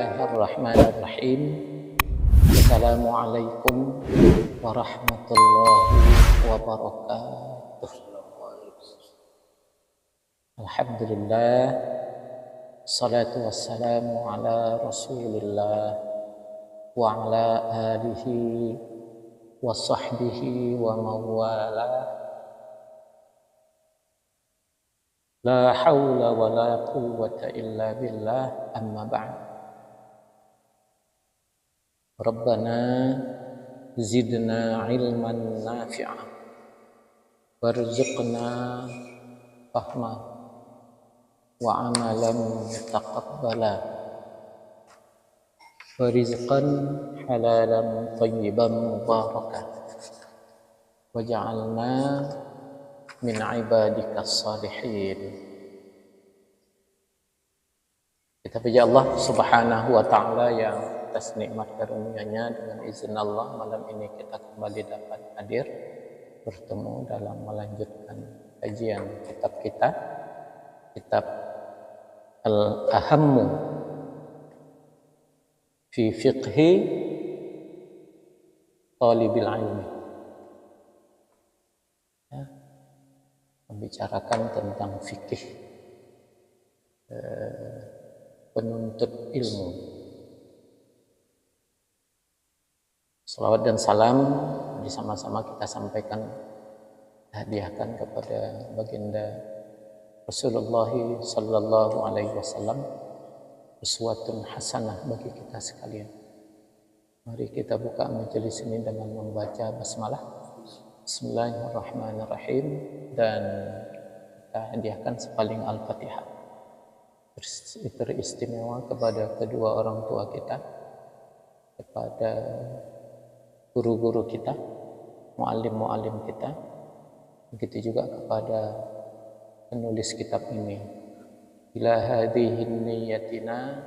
Bismillahirrahmanirrahim. Assalamualaikum warahmatullahi wabarakatuh. Alhamdulillah, salatu wassalamu ala rasulillah wa ala alihi wa sahbihi wa mawala. La hawla wa la quwwata illa billah, amma ba'd. Rabbana zidna ilman nafi'a warzuqna fahma wa amalan taqabbala wa rizqan halalan tayyiban mubarakan waj'alna min ibadikas salihin. Kita puji Allah Subhanahu wa ta'ala yang atas nikmat karunia-Nya, dengan izin Allah malam ini kita kembali dapat hadir bertemu dalam melanjutkan kajian kitab kita, kitab Al-Ahammu fi Fiqhi Talibil Ilmi. Membicarakan tentang fikih penuntut ilmu. Salawat dan salam bersama-sama kita sampaikan, hadiahkan kepada baginda Rasulullah sallallahu alaihi wasallam, uswatun hasanah bagi kita sekalian. Mari kita buka majelis ini dengan membaca basmalah. Bismillahirrahmanirrahim, dan kita hadiahkan sepaling Al-Fatihah teristimewa kepada kedua orang tua kita, kepada guru-guru kita, muallim-muallim kita, begitu juga kepada penulis kitab ini. Ila hadhihi niyatina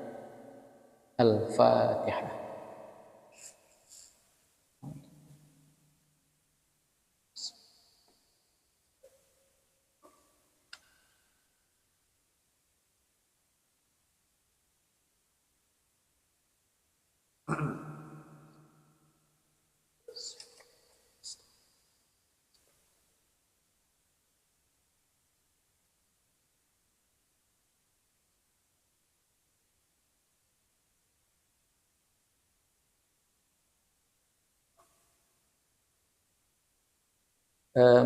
Al-Fatihah.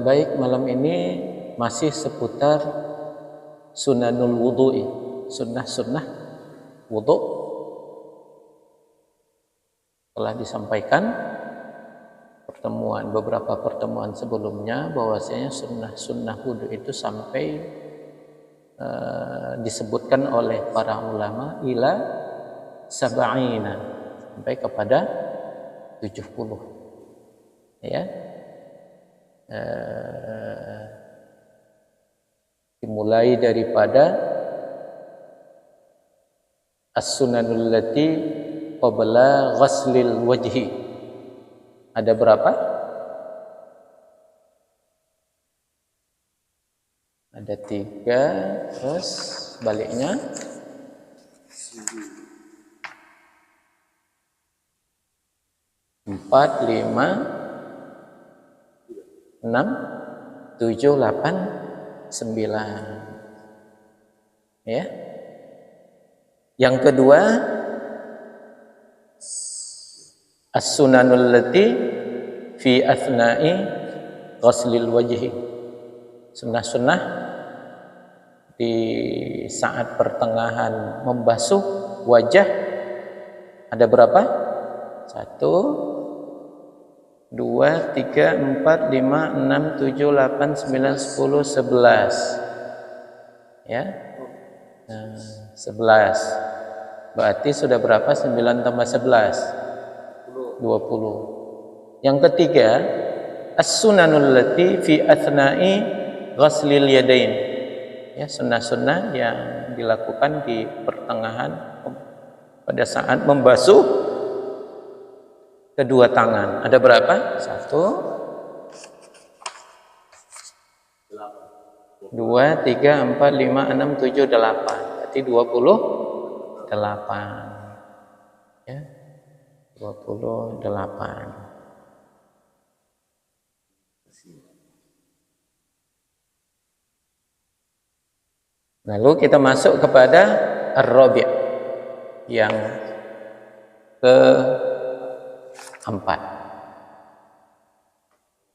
Baik, malam ini masih seputar sunanul wudu'i, sunnah-sunnah wudu. Telah disampaikan beberapa pertemuan sebelumnya bahwasanya sunnah-sunnah wudu itu sampai disebutkan oleh para ulama ila sab'ina, sampai kepada 70, ya. Dimulai daripada as-sunanul lati qabla ghaslil wajhi. Ada berapa? Ada 3, terus baliknya 4, 5, 6, 7, 8, 9. Ya. Yang kedua, as-sunanul lati fi athna'i ghaslil wajhi. Sunnah-sunnah di saat pertengahan membasuh wajah. Ada berapa? 1, 2, 3, 4, 5, 6, 7, 8, 9, 10, 11. Ya. Nah, 11. Berarti sudah berapa? 9 tambah 11? 20. Yang ketiga, as-sunanul lati fi athna'i ghaslil yadain. Ya, sunnah-sunnah yang dilakukan di pertengahan pada saat membasuh kedua tangan. Ada berapa? 1, 2, 3, 4, 5, 6, 7, 8. Berarti 28. 28. Lalu kita masuk kepada Ar-Rabi' yang keempat.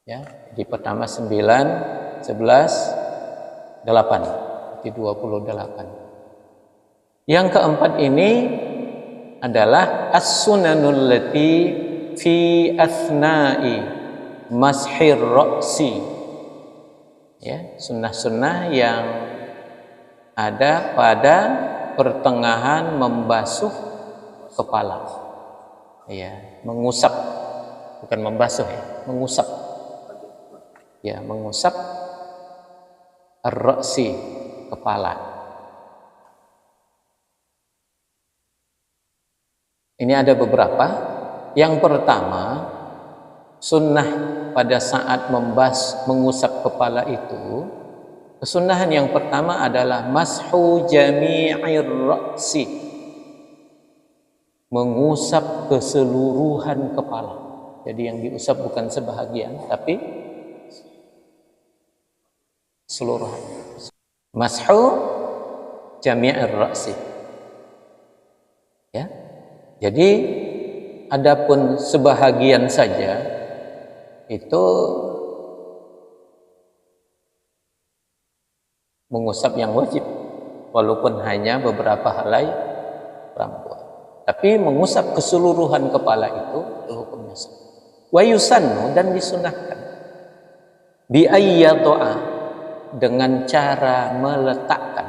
Ya, di pertama 9, 11, 8, di 28. Yang keempat ini adalah as-sunanul lati fi asna'i mashir ra'si. Ya, sunnah-sunnah yang ada pada pertengahan membasuh kepala. Ya, mengusap, bukan membasuh ya, mengusap. Ya, mengusap ar-ra'si, kepala. Ini ada beberapa. Yang pertama, sunnah pada saat mengusap kepala itu, kesunahan yang pertama adalah mashu jami'ir ra'si, mengusap keseluruhan kepala. Jadi yang diusap bukan sebahagian, tapi keseluruhan. Mashu jami'ir ra'si. Ya. Jadi adapun sebahagian saja itu mengusap yang wajib, walaupun hanya beberapa helai rambut. Tapi mengusap keseluruhan kepala itu hukumnya sah. Wa yusannu, dan disunahkan, bi ayyadha, dengan cara meletakkan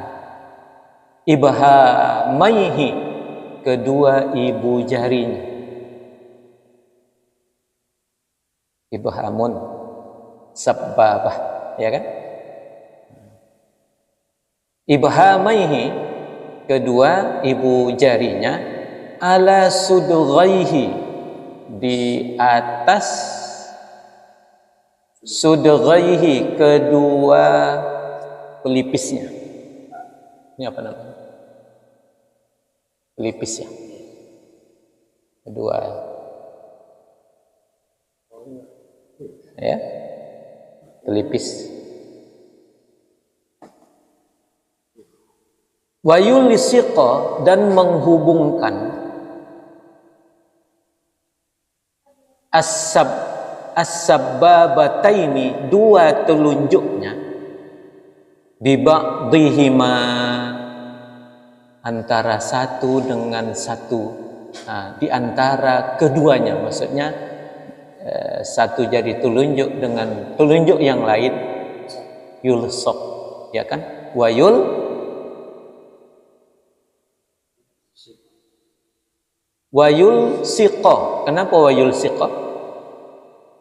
ibhamaihi, kedua ibu jarinya. Ibhamun, sababah, ya kan? Ibhamaihi, kedua ibu jarinya, ala sudghaihi, di atas sudghaihi, kedua pelipisnya. Ini apa namanya? Pelipis ya. Kedua. Ya. Pelipis. Wa yulisiqa, dan menghubungkan as-sabbabataini, dua telunjuknya, bi ba'dihima, antara satu dengan satu, di antara keduanya, maksudnya satu jari telunjuk dengan telunjuk yang lain, yulsaq, ya kan? Wayul siqa. Kenapa wayul siqa?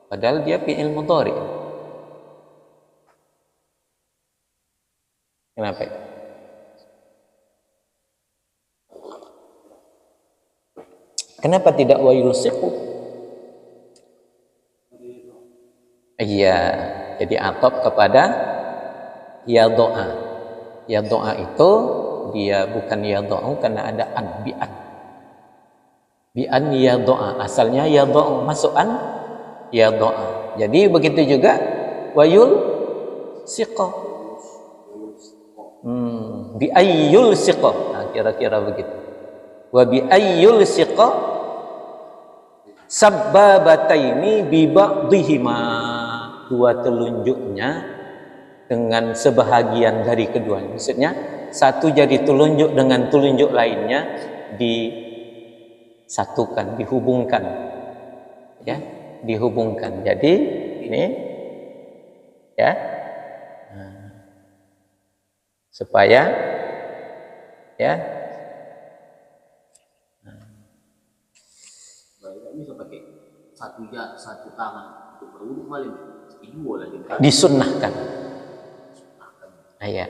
Padahal dia fi'il mudhari. Kenapa? Kenapa tidak wayul siqu? Iya, jadi atop kepada ya doa. Ya doa itu dia bukan ya doa karena ada an, bi'an ya doa, asalnya ya doa, masuk an ya doa. Jadi begitu juga wayul siqah, bi ayyul siqah, kira-kira begitu. Wa bi ayyul siqah sabbabataini bi ba'dihima, dua telunjuknya dengan sebahagian dari keduanya. Maksudnya satu jari telunjuk dengan telunjuk lainnya disatukan, dihubungkan, ya, dihubungkan. Jadi ini, ya, supaya, ya, bisa pakai satu tangan untuk berwudu, malah dua lagi disunnahkan. Ayat.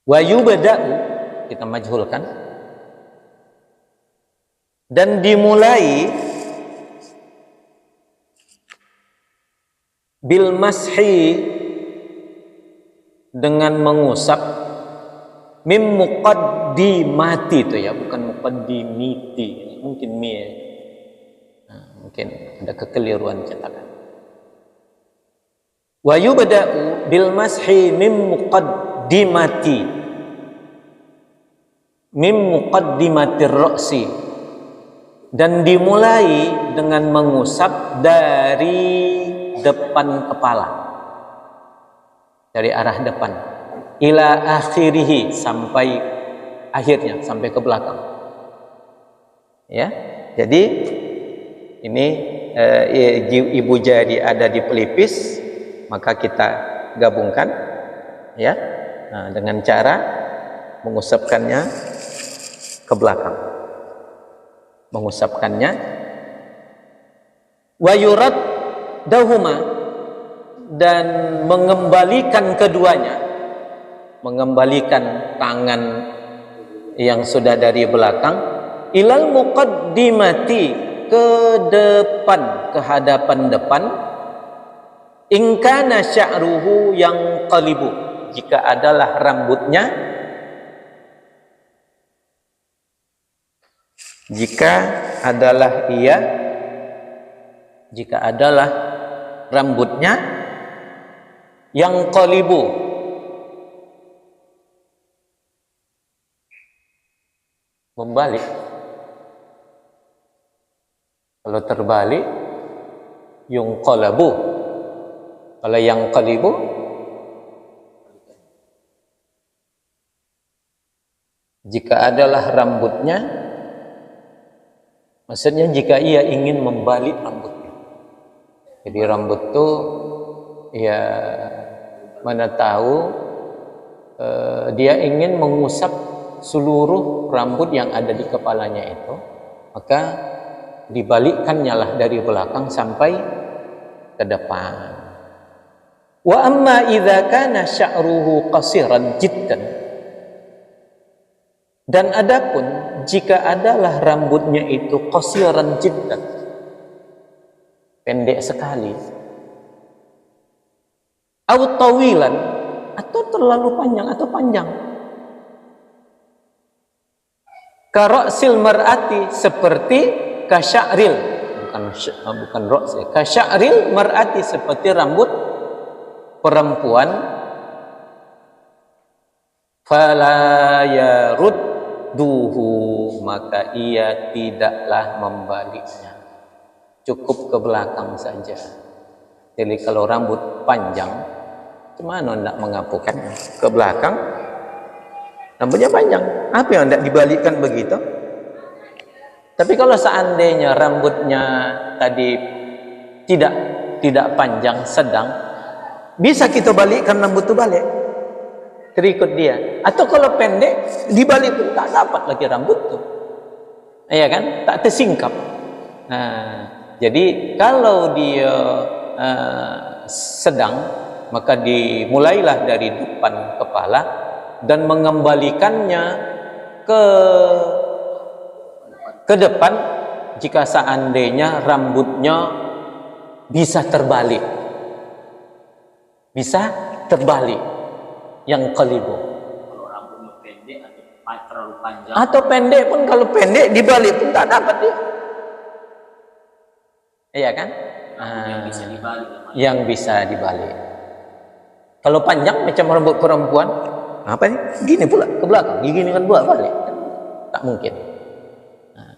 Wa yubda'u, kita majhulkan, dan dimulai bil mashi, dengan mengusap, mim muqaddami muqaddimati itu ya, bukan muqaddimiti. Mungkin mungkin ada kekeliruan cetakan. Wa yubda'u bil mashi mim muqaddimatir ra'si, dan dimulai dengan mengusap dari depan kepala, dari arah depan, ila akhirih, sampai akhirnya, sampai ke belakang. Ya, jadi ini Ibu Jari ada di pelipis, maka kita gabungkan ya, dengan cara mengusapkannya ke belakang, mengusapkannya. Wa yurad dahuma, dan mengembalikan keduanya, mengembalikan tangan yang sudah dari belakang, ilal muqaddimati, ke depan, ke hadapan depan, in kana sya'ruhu yang qalibu, jika adalah rambutnya, jika adalah rambutnya yang qalibu, membalik. Kalau terbalik yung qalabu, kalau yang qalibu jika adalah rambutnya, maksudnya jika ia ingin membalik rambutnya. Jadi rambut itu ya mana tahu dia ingin mengusap seluruh rambut yang ada di kepalanya itu, maka dibalikkannya lah dari belakang sampai ke depan. Wa amma idza kana sya'ruhu qasiran jiddan, dan adapun jika adalah rambutnya itu qasiran jiddan, pendek sekali, au tawilan, atau terlalu panjang atau panjang, ka ra'sil mar'ati, seperti kasya'ril, bukan ra's, kasya'ril mar'ati, seperti rambut perempuan, fala yarudduhu, maka ia tidaklah membaliknya, cukup ke belakang saja. Jadi kalau rambut panjang, gimana hendak mengapukannya? Ke belakang, rambutnya panjang, apa yang hendak dibalikkan begitu? Tapi kalau seandainya rambutnya tadi tidak panjang, sedang, bisa kita balikkan rambut itu balik, terikut dia. Atau kalau pendek, dibalik pun tak dapat lagi rambut itu, iya kan? Tak tersingkap. Jadi kalau dia sedang, maka dimulailah dari depan kepala dan mengembalikannya ke depan jika seandainya rambutnya bisa terbalik, yang qalibu. Kalau rambutnya pendek atau terlalu panjang, atau pendek pun, kalau pendek dibalik pun tak dapat dia, iya kan? yang bisa dibalik, yang bisa dibalik. Kalau panjang macam rambut perempuan, apa nih? Gini pula ke belakang, gini kan buat balik, tak mungkin.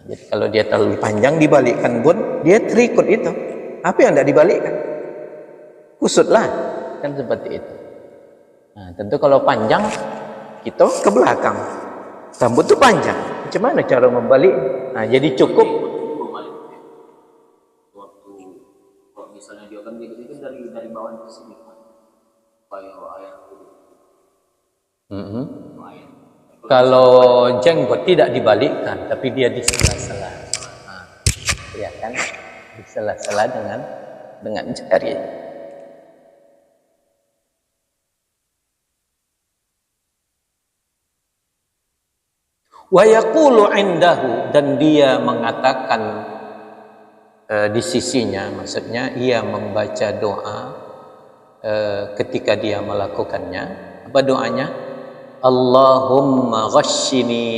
Jadi kalau dia terlalu panjang dibalikkan pun dia terikut itu. Apa yang tidak dibalikkan? Kusutlah, kan seperti itu. Tentu kalau panjang kita ke belakang, rambut itu panjang, macam mana cara membalik? Jadi cukup. Waktu kalau misalnya dia kan gitu dari bawah ke sini, supaya air. Kalau jenggot tidak dibalikkan, tapi dia di sela-sela, ya kan, di sela-sela dengan jari. Wa yaqulu indahu, dan dia mengatakan di sisinya, maksudnya ia membaca doa ketika dia melakukannya. Apa doanya? Allahumma ghashini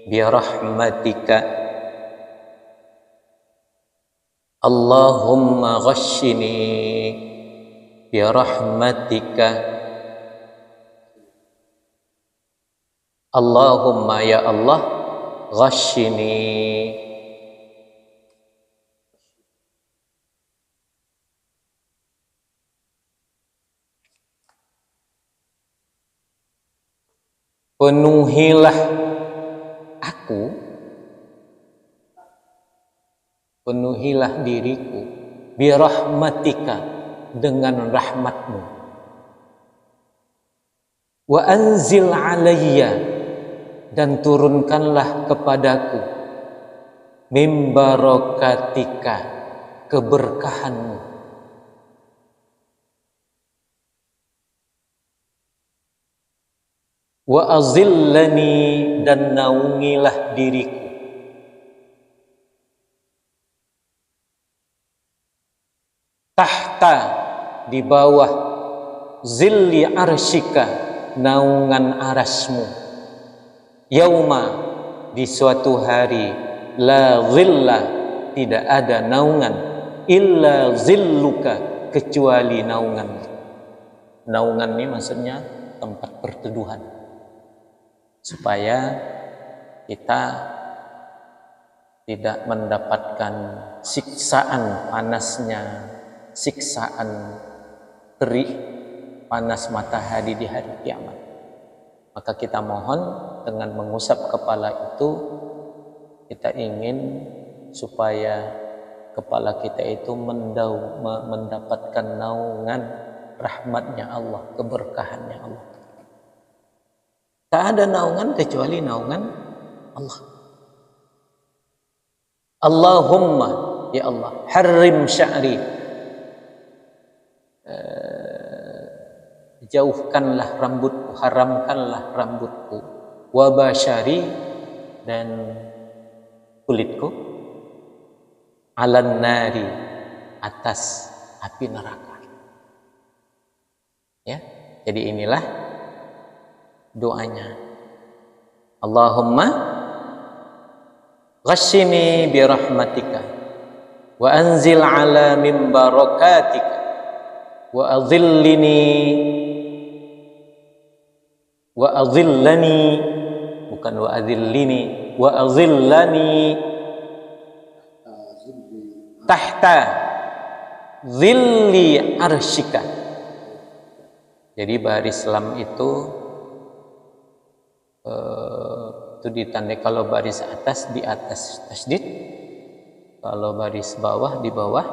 birahmatika. Allahumma ghashini birahmatika. Allahumma ya Allah ghashini. Penuhilah aku, penuhilah diriku birahmatika, dengan rahmatmu. Wa anzil alayya, dan turunkanlah kepadaku min barakatika, keberkahanmu. Wa azillani, dan naungilah diriku tahta, di bawah zilli arsyika, naungan arasmu. Yauma, di suatu hari, la zilla, tidak ada naungan, illa zilluka, kecuali naungan. Naungan ini maksudnya tempat perteduhan, supaya kita tidak mendapatkan siksaan panasnya, siksaan terik panas matahari di hari kiamat. Maka kita mohon dengan mengusap kepala itu, kita ingin supaya kepala kita itu mendapatkan naungan rahmatnya Allah, keberkahannya Allah. Tak ada naungan kecuali naungan Allah. Allahumma ya Allah harrim sya'ri, jauhkanlah rambutku, haramkanlah rambutku, wa basyari, dan kulitku, alan nari, atas api neraka. Ya, jadi inilah doanya. Allahumma ghashini birahmatika wa anzil ala min barakatika wa adhillani, bukan wa adhillini, wa adhillani tahta zilli arsyika. Jadi baris lam itu ditandai, kalau baris atas di atas tasdid, kalau baris bawah di bawah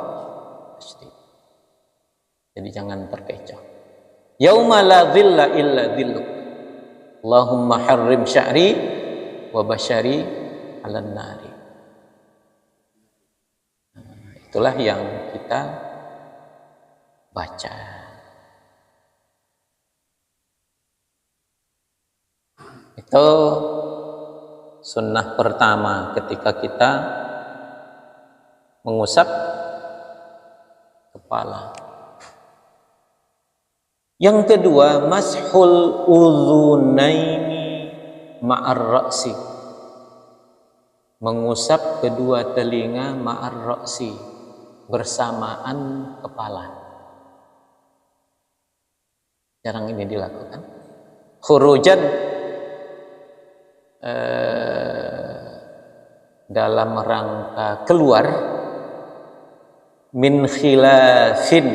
tasdid. Jadi jangan terkecoh. Yauma la dhilla illa dhilluk. Allahumma harrim sya'ri wa basyari 'alan nari. Itulah yang kita baca. Itu sunnah pertama ketika kita mengusap kepala. Yang kedua, mashul udhunaini ma'ar ra'si, mengusap kedua telinga ma'ar ra'si, bersamaan kepala. Jarang ini dilakukan. Khurujan dalam rangka keluar, min khilafin,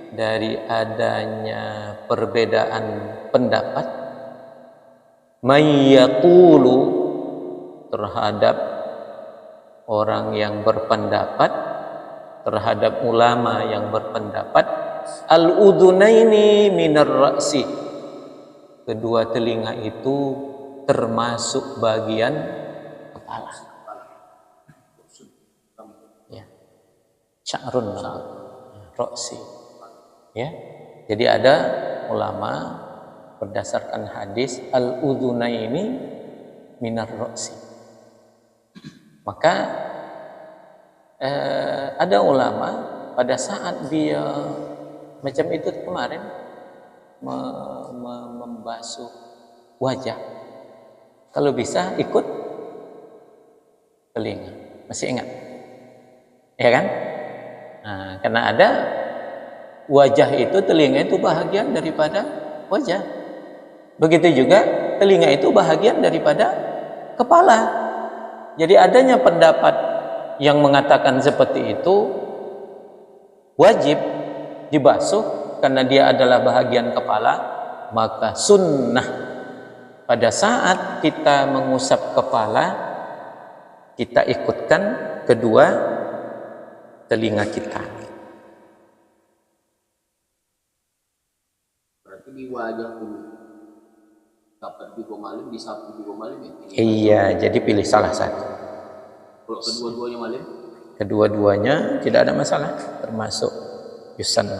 dari adanya perbedaan pendapat, mayyaqulu, terhadap orang yang berpendapat, terhadap ulama yang berpendapat, al-udhunaini minar ra'si, kedua telinga itu termasuk bagian kepala. Ya, sya'run ra'si. Ya, jadi ada ulama berdasarkan hadis al-udhunaini minar ra'si. Maka ada ulama pada saat dia macam itu kemarin, membasuh wajah. Kalau bisa ikut telinga. Masih ingat? Ya kan? Nah, karena ada wajah itu, telinga itu bahagian daripada wajah. Begitu juga telinga itu bahagian daripada kepala. Jadi adanya pendapat yang mengatakan seperti itu wajib dibasuh karena dia adalah bahagian kepala, maka sunnah pada saat kita mengusap kepala kita ikutkan kedua telinga kita. Berarti di wajah dulu dapat juga malam, disapu juga malam ya? Iya, jadi pilih salah satu. Kalau kedua-duanya malam? Kedua-duanya tidak ada masalah, termasuk yusan.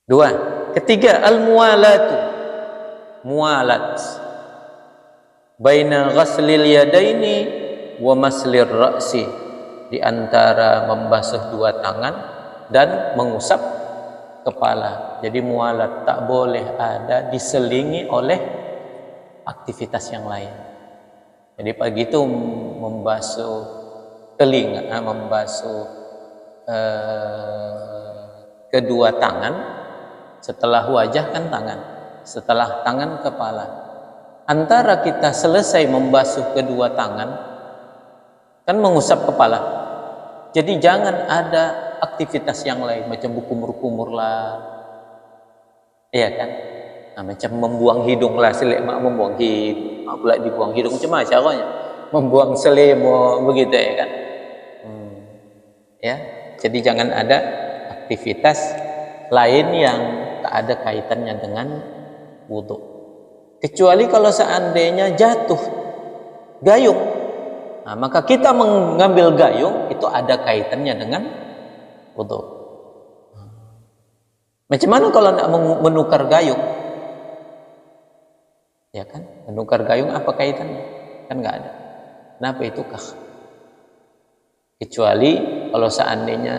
Dua. Ketiga, al-muwalatu. Muwalat. Baina ghaslil yadaini wa maslir ra'si. Di antara membasuh dua tangan dan mengusap kepala. Jadi muwalat tak boleh ada diselingi oleh aktivitas yang lain. Jadi pagi itu membasuh telinga, membasuh kedua tangan, setelah wajah kan tangan, setelah tangan kepala. Antara kita selesai membasuh kedua tangan kan mengusap kepala. Jadi jangan ada aktivitas yang lain macam berkumur-kumur lah, iya kan? Nah, macam membuang hidung lah, selek mak membuang hidung, mak pula dibuang hidung macam mana caranya? Membuang selimut begitu ya kan? Ya, jadi jangan ada aktivitas lain yang tak ada kaitannya dengan wudhu. Kecuali kalau seandainya jatuh gayung, nah, maka kita mengambil gayung itu ada kaitannya dengan wudhu. Macam mana kalau nak menukar gayung? Ya kan, menukar gayung apa kaitannya? Kan nggak ada. Kenapa itu kah? Kecuali kalau seandainya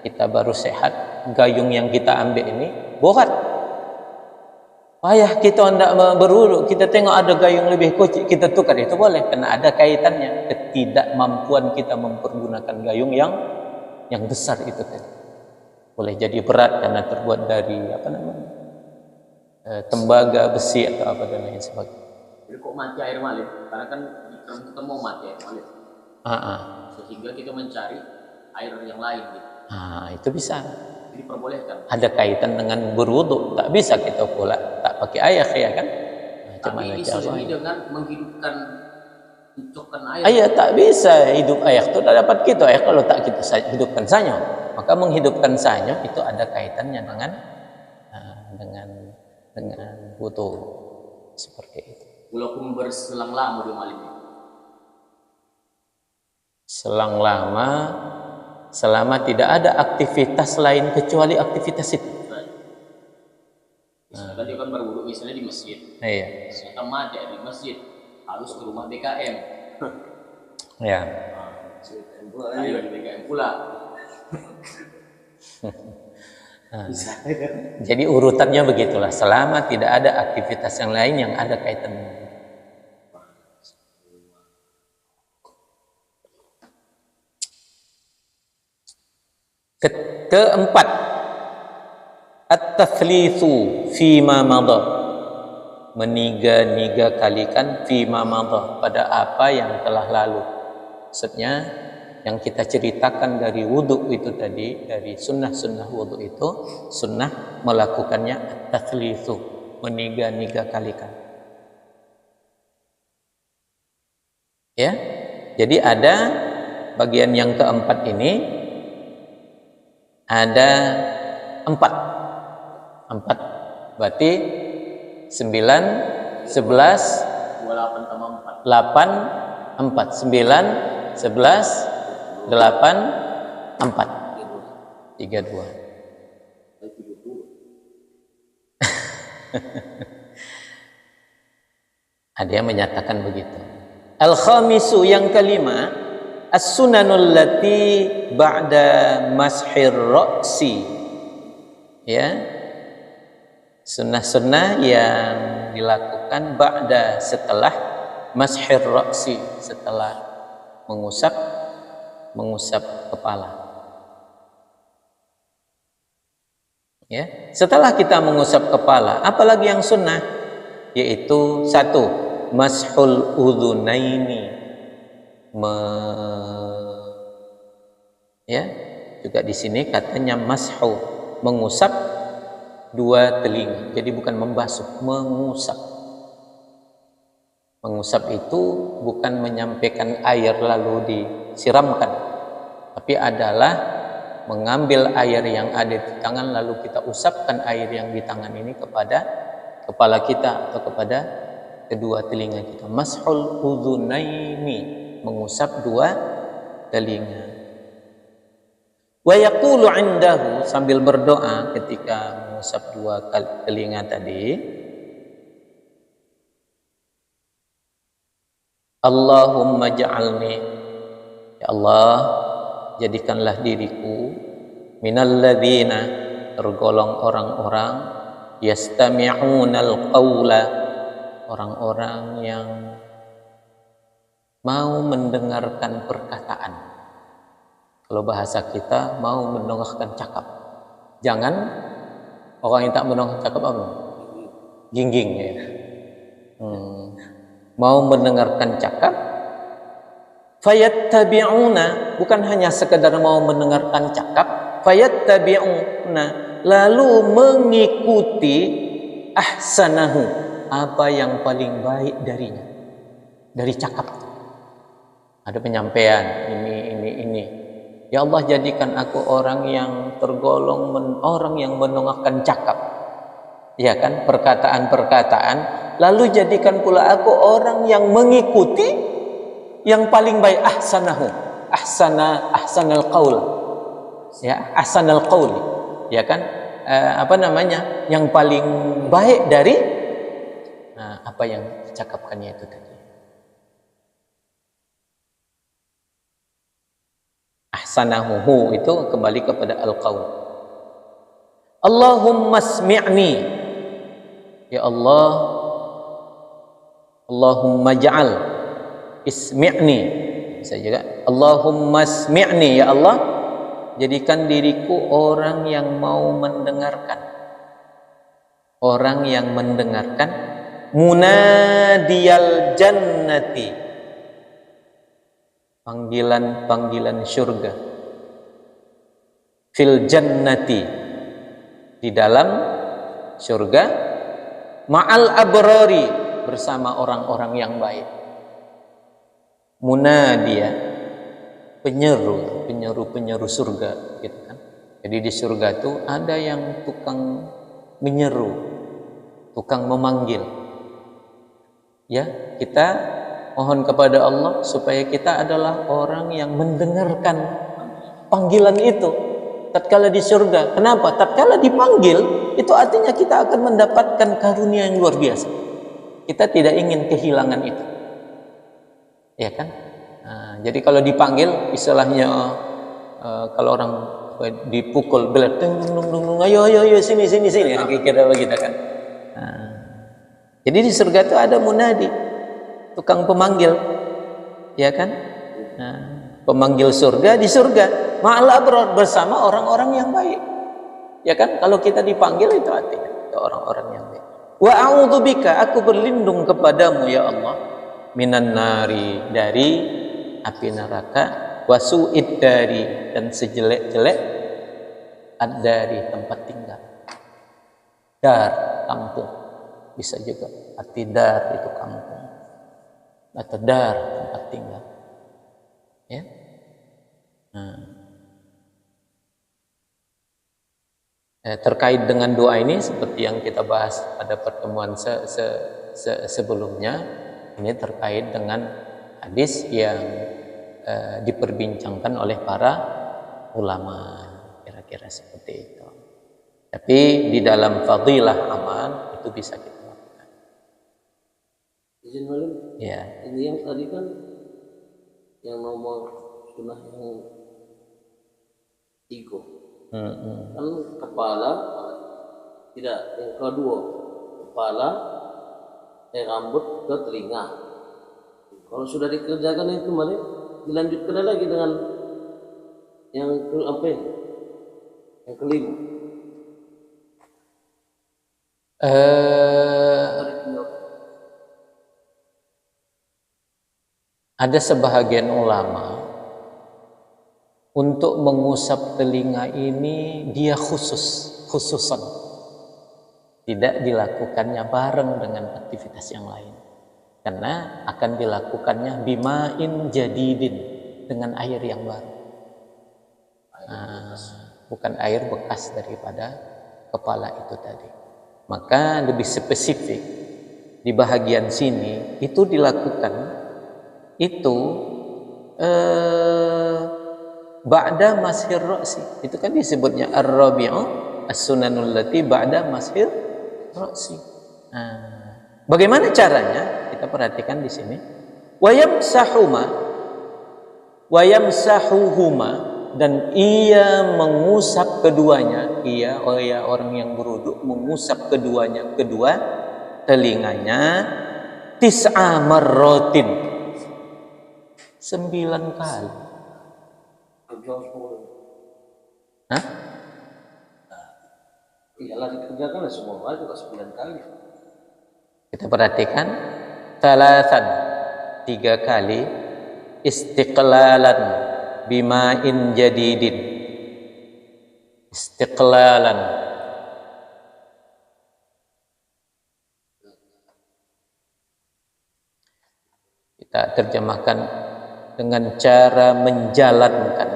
kita baru sehat, gayung yang kita ambil ini borat. Ayah kita hendak berwudu, kita tengok ada gayung lebih kecil, kita tukar, itu boleh karena ada kaitannya ketidakmampuan kita mempergunakan gayung yang besar itu tadi. Boleh jadi berat karena terbuat dari tembaga, besi atau apa dan lain sebagainya. Jadi kok mati air malim? Karena kan kita mau mati air malim. Sehingga kita mencari air yang lain gitu. Itu bisa. Jadi perbolehkan. Ada kaitan dengan berwudu, tak bisa kita pula tak pakai air ya kan? Tapi diselingi dengan menghidupkan hidupkan air. Air tak bisa hidup air itu tak dapat kita air kalau tak kita hidupkan sanyo. Maka menghidupkan sanyo itu ada kaitannya dengan wudu seperti itu. Walaupun berselang lama di malam ini. Selang lama selama tidak ada aktivitas lain kecuali aktivitas itu. Misalkan dia kan berwudu misalnya di masjid. Iya. Misalkan mati di masjid harus ke rumah BKM. Ya. Ayo di BKM pula. Jadi urutannya begitulah. Selama tidak ada aktivitas yang lain yang ada kaitannya. Keempat, at-tathlithu fima madha, meniga-niga kalikan fima madha, pada apa yang telah lalu. Maksudnya yang kita ceritakan dari wudhu itu tadi, dari sunnah-sunnah wudhu itu, sunnah melakukannya at-tathlithu, meniga-niga kalikan. Ya, jadi ada bagian yang keempat ini. Ada empat, berarti 9, 11, 8, 4, 9, 11, 8, 4, 32. Ada yang menyatakan begitu. Al-khamisu, yang kelima, as-sunanul lati ba'da mashir ra'si, ya, sunnah-sunnah yang dilakukan ba'da, setelah mashir ra'si, setelah mengusap kepala. Ya, setelah kita mengusap kepala, apalagi yang sunnah? Yaitu satu, mashul udhunaini, ya, juga di sini katanya mashu, mengusap dua telinga. Jadi bukan membasuh, mengusap. Mengusap itu bukan menyampaikan air lalu disiramkan, tapi adalah mengambil air yang ada di tangan lalu kita usapkan air yang di tangan ini kepada kepala kita atau kepada kedua telinga kita. Mashul udhunaini, mengusap dua telinga. Wa yaqulu indahu, sambil berdoa ketika mengusap dua telinga tadi, Allahumma ja'alni, ya Allah, jadikanlah diriku minalladzina, tergolong orang-orang yastami'unal qawla, orang-orang yang mau mendengarkan perkataan. Kalau bahasa kita, mau mendengarkan cakap. Jangan orang yang tak mendengarkan cakap apa? Gingging, ya. Mau mendengarkan cakap. Fayattabi'una, bukan hanya sekedar mau mendengarkan cakap, fayattabi'una, lalu mengikuti ahsanahu, apa yang paling baik darinya, dari cakap. Ada penyampaian ini. Ya Allah, jadikan aku orang yang tergolong orang yang mendengarkan cakap, ya kan, perkataan-perkataan, lalu jadikan pula aku orang yang mengikuti yang paling baik, ahsanahu, ahsanal qaul, ya, ahsanal qaul, ya kan, yang paling baik dari apa yang dicakapkannya itu tadi. Ahsanahu itu kembali kepada al-qaul. Allahumma smi'ni, ya Allah, Allahumma ja'al ismi'ni, bisa juga Allahumma smi'ni, ya Allah, jadikan diriku orang yang mau mendengarkan, orang yang mendengarkan munadiyal jannati, panggilan syurga, fil jannati, di dalam syurga, ma'al abrari, bersama orang-orang yang baik. Munadia, penyeru surga, gitu kan. Jadi di surga itu ada yang tukang menyeru, tukang memanggil. Ya, kita mohon kepada Allah supaya kita adalah orang yang mendengarkan panggilan itu tatkala di surga. Kenapa? Tatkala dipanggil, itu artinya kita akan mendapatkan karunia yang luar biasa. Kita tidak ingin kehilangan itu, ya kan? Jadi kalau dipanggil, istilahnya kalau orang dipukul belat, ayo sini, kira-kira begitu kan. Jadi di surga itu ada munadi, tukang pemanggil, ya kan? Pemanggil surga di surga, ma'al abrar, bersama orang-orang yang baik, ya kan? Kalau kita dipanggil itu artinya orang-orang yang baik. Wa a'udzubika, aku berlindung kepadamu ya Allah, minan nari, dari api neraka, wasu'id dari, dan sejelek-jelek ad-dari, tempat tinggal. Dar, kampung, bisa juga arti dar itu kampung, atau dar, tempat tinggal, ya. Terkait dengan doa ini, seperti yang kita bahas pada pertemuan sebelumnya, ini terkait dengan hadis yang diperbincangkan oleh para ulama, kira-kira seperti itu. Tapi di dalam fadilah amal itu bisa kita lakukan. Izin malam. Ya. Ini yang tadi kan yang nomor sunnah yang tiga. Kan kepala tidak, yang kedua kepala rambut ke telinga. Kalau sudah dikerjakan itu kemarin, dilanjutkan lagi dengan yang apa ini? Yang kelima. Ada sebahagian ulama untuk mengusap telinga ini dia khususan tidak dilakukannya bareng dengan aktivitas yang lain, karena akan dilakukannya bima'in jadidin, dengan air yang baru, bukan air bekas daripada kepala itu tadi. Maka lebih spesifik di bahagian sini itu dilakukan itu ba'da mashir ra'si. Itu kan disebutnya ar-rabi'u as-sunanul lati ba'da mashir ra'si. Bagaimana caranya? Kita perhatikan di sini. Wa yamsahuhuma, dan ia mengusap keduanya. Ia orang yang berwudu mengusap kedua telinganya tis'a marratin, 9 kali. Hah? Iyalah dikerjakan semua juga 9 kali. Kita perhatikan, talatan 3 kali, istiqlalan bima'in jadidin, istiqlalan. Kita terjemahkan dengan cara menjalankan,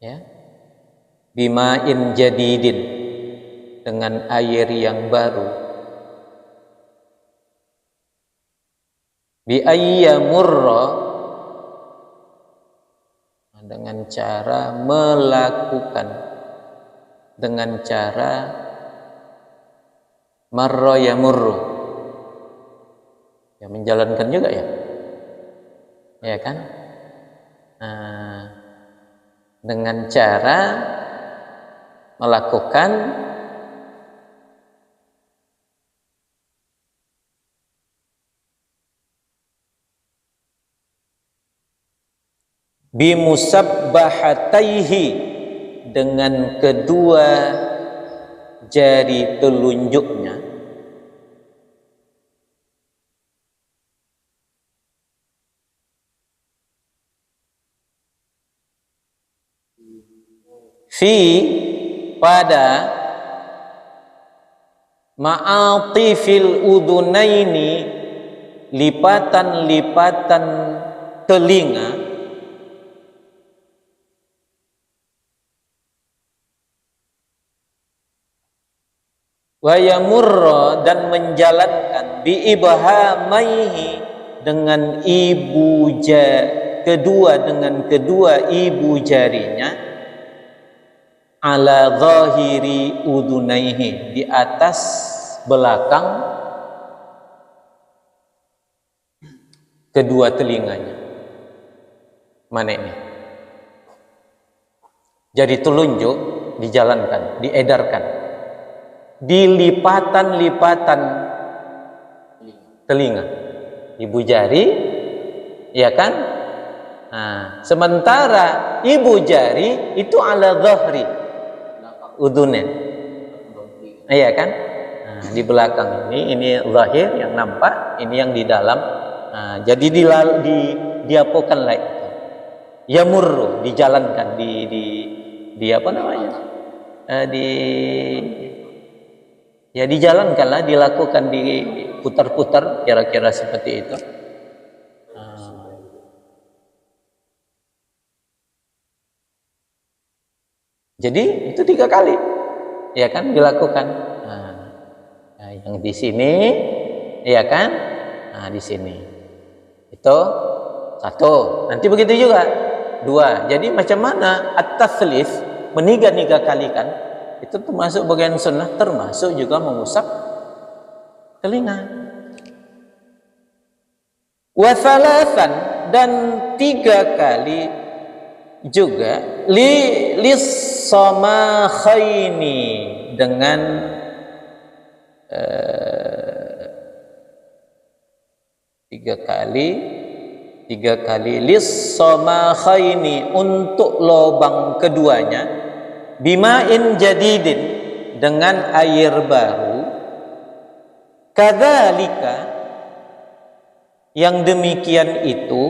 ya, bima'in jadidin, dengan air yang baru, bi ayyamurra, dengan cara melakukan, dengan cara marra yamurru, ya, menjalankan juga ya kan, dengan cara melakukan bimusabbahataihi, dengan kedua jari telunjuknya, fi, pada, ma'atifil udunaini, lipatan-lipatan telinga, wa yamurra, dan menjalankan, bi ibhamaihi, dengan kedua ibu jarinya, ala zahiri udunaihi, di atas belakang kedua telinganya. Mana ini? Jadi telunjuk dijalankan, diedarkan di lipatan-lipatan telinga, ibu jari, ya kan? Sementara ibu jari itu ala zahri udunen, iya kan? Di belakang ini zahir yang nampak, ini yang di dalam. Jadi diapokanlah itu. Yamurru, dijalankan, di apa namanya? Dijalankanlah, dilakukan, diputar-putar, kira-kira seperti itu. Jadi itu 3 kali, ya kan, dilakukan. Yang di sini, ya kan? Di sini itu 1. Nanti begitu juga 2. Jadi macam mana at-tatslits, meniga-niga kalikan, itu termasuk bagian sunnah, termasuk juga mengusap telinga. Wa thalathan, dan 3 kali juga lis-samakhaini dengan 3 kali lis-samakhaini untuk lubang keduanya, bima'in jadidin dengan air baru, kadzalika yang demikian itu,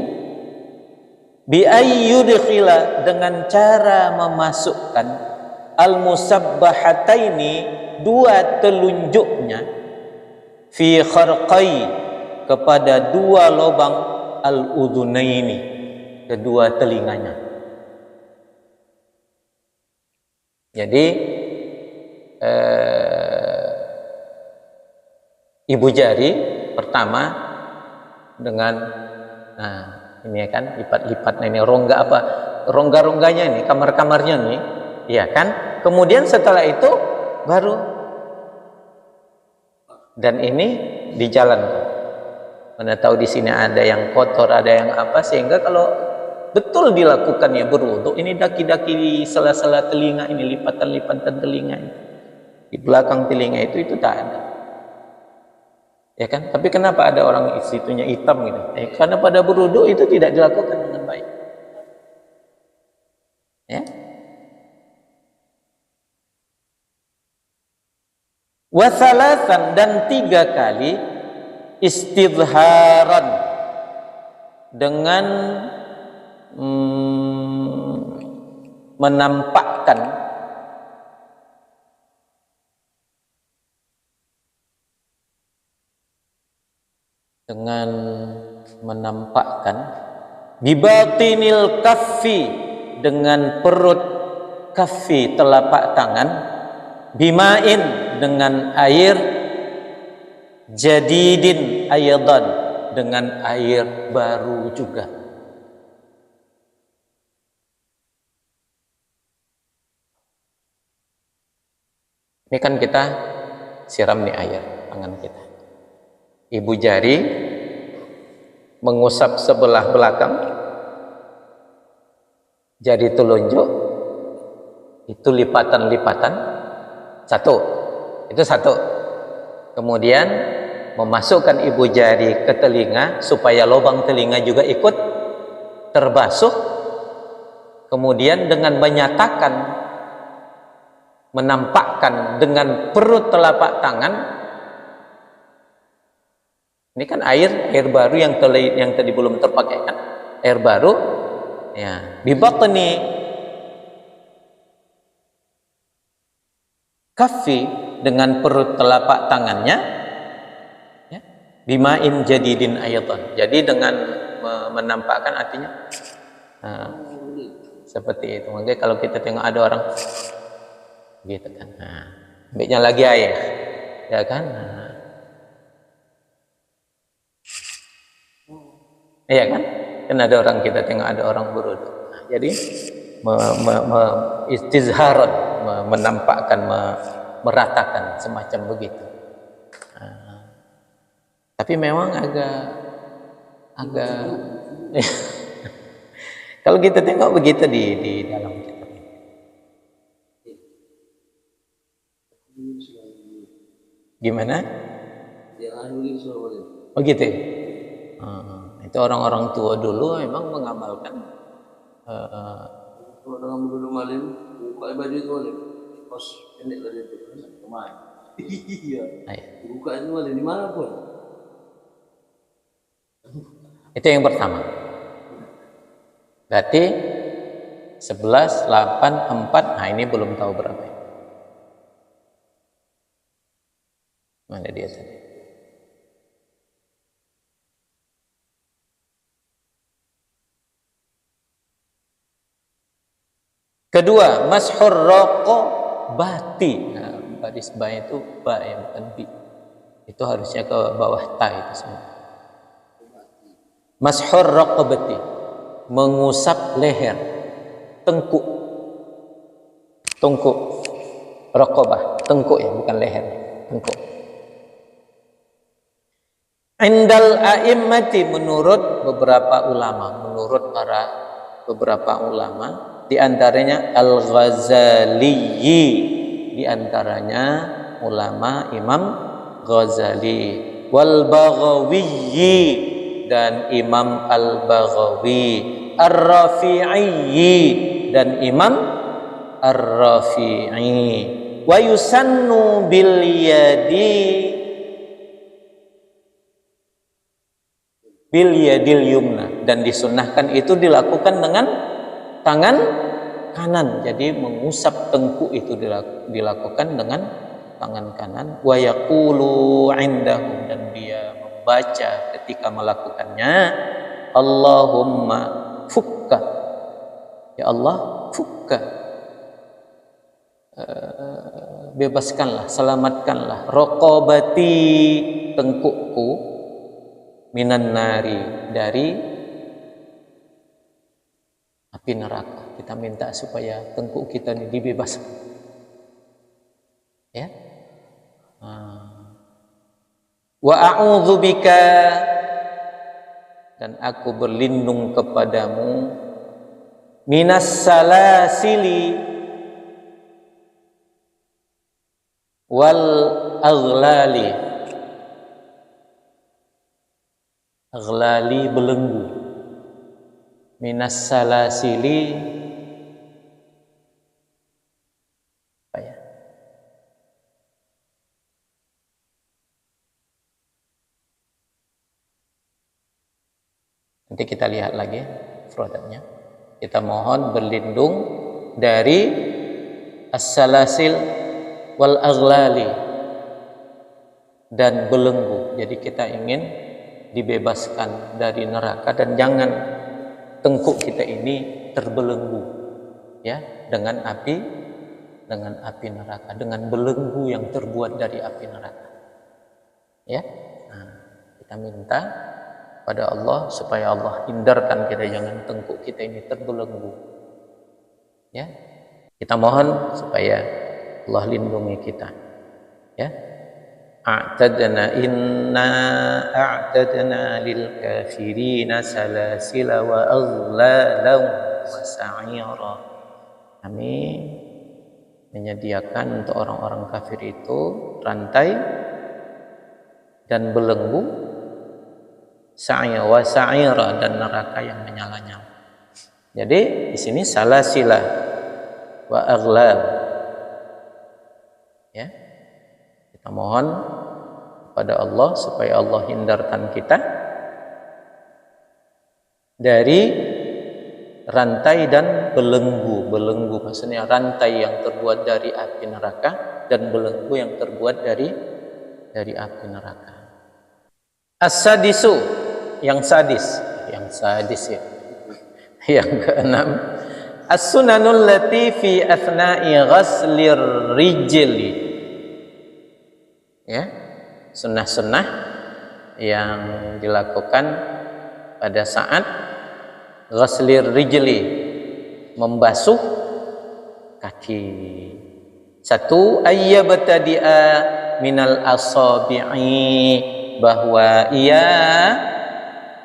bi ayyudkhila dengan cara memasukkan al-musabbahataini 2 telunjuknya, fi kharqai kepada 2 lubang al-udhunaini kedua telinganya. Jadi ibu jari pertama dengan ini kan lipat-lipat, ini rongga apa, rongga-rongganya ini, kamar-kamarnya nih, iya kan? Kemudian setelah itu baru, dan ini dijalankan. Mana tahu di sini ada yang kotor, ada yang apa, sehingga kalau betul dilakukan ya berwudu, ini daki-daki di sela-sela telinga ini, lipatan-lipatan telinga ini, di belakang telinga itu tak ada. Ya kan? Tapi kenapa ada orang situnya hitam gitu? Karena pada berwudu itu tidak dilakukan dengan baik. Ya. Wasalasan dan 3 kali istidharan dengan menampakkan bibatinil kaffi dengan perut kaffi telapak tangan, bima'in dengan air, jadidin aydan dengan air baru juga. Ini kan kita siram nih air tangan kita. Ibu jari mengusap sebelah belakang, jari telunjuk itu lipatan-lipatan itu satu. Kemudian memasukkan ibu jari ke telinga supaya lubang telinga juga ikut terbasuh. Kemudian dengan menampakkan dengan perut telapak tangan, ini kan air baru yang tadi belum terpakai kan, air baru ya, bibatni kaffi dengan perut telapak tangannya, ya, bima'in jadidin ayatan. Jadi dengan menampakkan artinya seperti itu. Makanya kalau kita tengok ada orang gitu kan, ambilnya lagi air, ya kan? Iya kan? Kan ada orang, kita tengok ada orang berwudu. Jadi istizharan, menampakkan, meratakan semacam begitu. Tapi memang agak kalau kita tengok begitu di dalam kitab ini. Gimana? Oh gitu. Itu orang-orang tua dulu memang mengamalkan kalau dengan dulu malam buka baju itu malam pas pendek tadi itu kemarin iya buka itu malam di mana pun. Itu yang pertama. Berarti 11, 8, 4. Nah ini belum tahu berapa. Mana dia tadi? Kedua, mashur raqabati. Nah, baris ba itu ba ya, bukan bi. Itu harusnya ke bawah ta itu semua. Mashur raqabati, mengusap leher, tengkuk. Raqabah, tengkuk ya, bukan leher, tengkuk. Indal a'immati, menurut beberapa ulama, di antaranya Al-Ghazali, di antaranya ulama Imam Ghazali, wal Baghawi, dan Imam Al-Baghawi, Ar-Rafi'i, dan Imam Ar-Rafi'i, wa yusannu bil yadil yumna, dan disunnahkan itu dilakukan dengan tangan kanan. Jadi mengusap tengkuk itu dilakukan dengan tangan kanan. Wa yaqulu indahum, dan dia membaca ketika melakukannya, Allahumma fukka, ya Allah fukka, bebaskanlah, selamatkanlah, raqabati, tengkukku, minan nari, dari api neraka. Kita minta supaya tengkuk kita ini dibebaskan, ya. Wa a'udzubika, dan aku berlindung kepadamu, minas salasili wal aghlali. Aghlali, belenggu. Minas salasili, apa ya? Nanti kita lihat lagi mufradatnya. Kita mohon berlindung dari as-salasil wal aghlali, dan belenggu. Jadi kita ingin dibebaskan dari neraka, dan jangan tengkuk kita ini terbelenggu, ya, dengan api neraka, dengan belenggu yang terbuat dari api neraka, ya. Kita minta pada Allah supaya Allah hindarkan kita, jangan tengkuk kita ini terbelenggu, ya. Kita mohon supaya Allah lindungi kita, ya. Inna a'tadna lil kafirina salasila wa aghlalan wa sa'ira. Kami menyediakan untuk orang-orang kafir itu rantai dan belenggu, wa sa'ira, dan neraka yang menyala-nyala. Jadi di sini salasila wa aghlal, ya. Kita mohon kepada Allah supaya Allah hindarkan kita dari rantai dan belenggu. Belenggu maksudnya rantai yang terbuat dari api neraka, dan belenggu yang terbuat dari api neraka. As-sadisu, yang sadis ya. Yang keenam, as-sunanul lati fi athna'i ghaslir rijli, ya, sunnah-sunnah yang dilakukan pada saat ghaslir rijli, membasuh kaki. Satu, ayyabtadi'a minal asabi'i, bahwa ia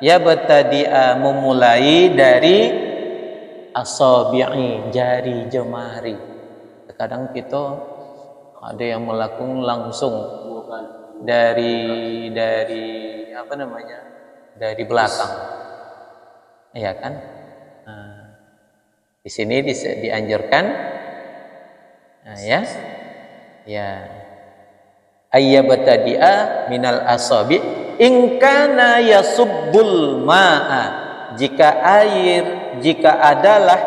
yabtadi'a, memulai dari asabi'i, jari jemari. Kadang kita ada yang melakukan langsung dari apa namanya, dari belakang, ya kan. Di sini dianjurkan, ya ayyabtadi'a minal asabi in kana yasubbul ma'a, jika adalah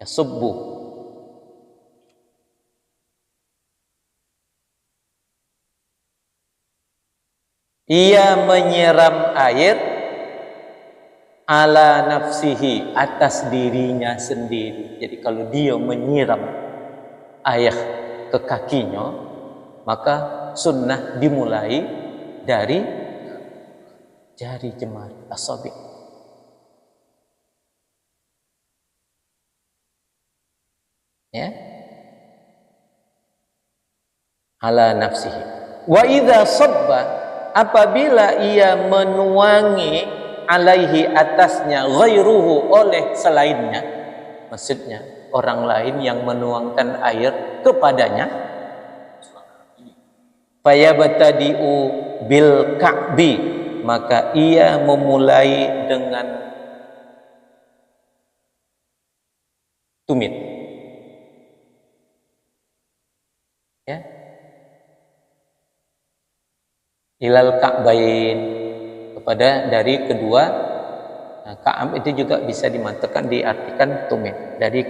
yasubbu, ia menyiram air, ala nafsihi, atas dirinya sendiri. Jadi kalau dia menyiram air ke kakinya, maka sunnah dimulai dari jari jemari, asabi. Ya, ala nafsihi. Wa idza sabba, apabila ia menuangi alaihi atasnya ghairuhu oleh selainnya, maksudnya orang lain yang menuangkan air kepadanya, fayabtadi'u bil ka'bi, maka ia memulai dengan tumit, ya, ilal ka'bain, kepada dari kedua. Ka'ab itu juga bisa dimantapkan, diartikan tumit, dari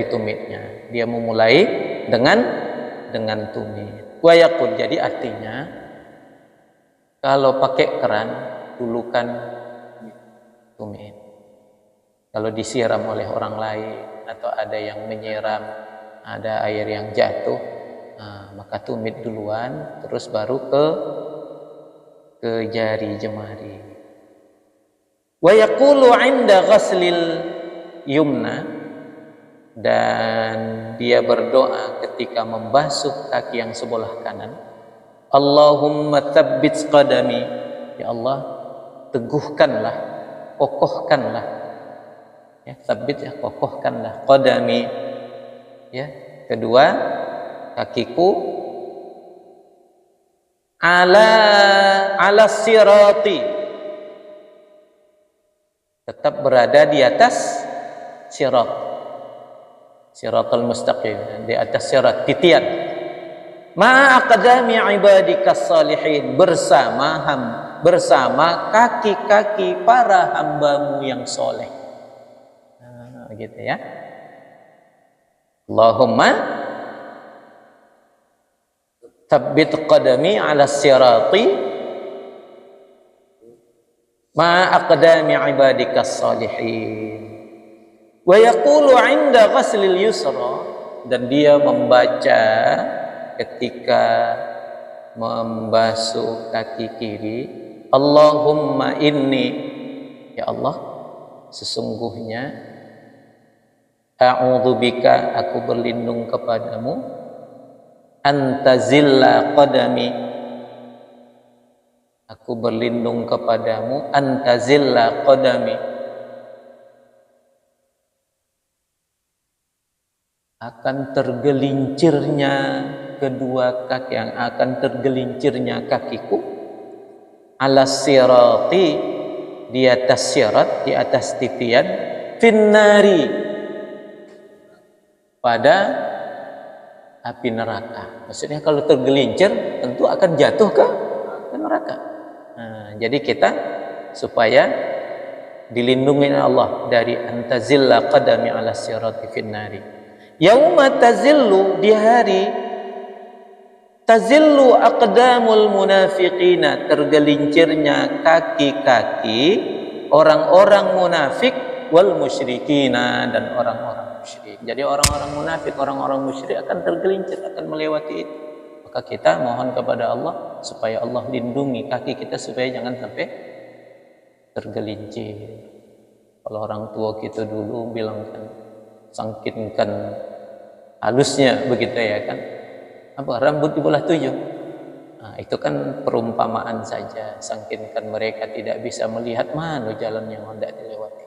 tumitnya dia memulai dengan tumit. Wa yaqul, jadi artinya kalau pakai keran dulu kan tumit, kalau disiram oleh orang lain atau ada yang menyiram, ada air yang jatuh, maka tumit duluan, terus baru ke jari jemari. Wa yaqulu 'inda ghaslil yumna, dan dia berdoa ketika membasuh kaki yang sebelah kanan, Allahumma tsabbit qadami, ya Allah teguhkanlah, kokohkanlah, ya, tsabbit ya, kokohkanlah, qadami, ya, kedua kakiku, ala sirati, tetap berada di atas sirat, siratal mustaqim, di atas sirat, titian, ma'aqdami ibadikas salihin, bersama kaki-kaki para hambamu yang soleh. Gitu ya. Allahumma tsabbit qadami ala sirati ma aqdami ibadikas salihin. Wa yaqulu 'inda ghaslil yusra, dan dia membaca ketika membasuh kaki kiri, Allahumma inni, ya Allah sesungguhnya, a'udzubika, aku berlindung kepadamu, antazilla qadami, aku berlindung kepadamu, antazilla qadami, akan tergelincirnya kedua kaki, yang akan tergelincirnya kakiku, ala sirati, di atas sirat, di atas titian, finnari, pada api neraka. Maksudnya kalau tergelincir tentu akan jatuh ke neraka. Jadi kita supaya dilindungi Allah dari antazilla qadami ala sirati finnari. Yauma tazillu, di hari tazillu aqdamul munafiqina, tergelincirnya kaki-kaki orang-orang munafik, wal musyrikina, dan orang-orang musyrik. Jadi orang-orang munafik, orang-orang musyrik akan tergelincir, akan melewati itu. Maka kita mohon kepada Allah supaya Allah lindungi kaki kita supaya jangan sampai tergelincir. Kalau orang tua kita dulu bilang kan, sangkinkan halusnya begitu ya kan, apa, rambut di belah 7. Itu kan perumpamaan saja, sangkinkan mereka tidak bisa melihat mana jalan yang hendak dilewati.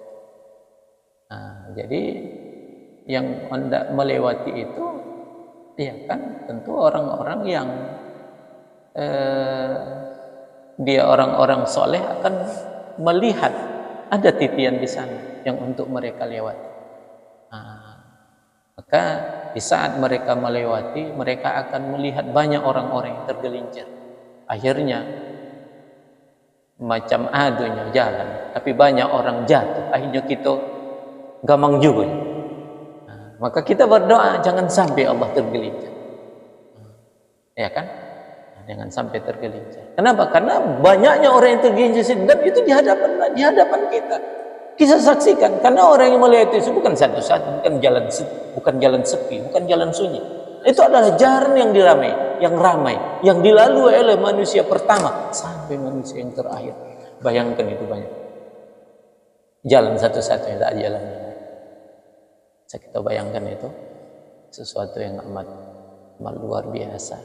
Jadi yang hendak melewati itu, ya kan, tentu orang-orang yang dia orang-orang soleh akan melihat ada titian di sana yang untuk mereka lewati. Maka di saat mereka melewati, mereka akan melihat banyak orang-orang yang tergelincir. Akhirnya macam adunya jalan, tapi banyak orang jatuh. Akhirnya kita gamang juga. Maka kita berdoa jangan sampai Allah tergelincir, ya kan? Jangan sampai tergelincir. Kenapa? Karena banyaknya orang yang tergelincir dan itu di hadapan kita. Kita saksikan, karena orang yang melihat itu bukan satu-satu, bukan jalan sepi, bukan jalan sunyi. Itu adalah jalan yang ramai, yang dilalui oleh manusia pertama sampai manusia yang terakhir. Bayangkan itu banyak. Jalan satu-satunya, tak jalannya. Bisa kita bayangkan itu sesuatu yang amat luar biasa.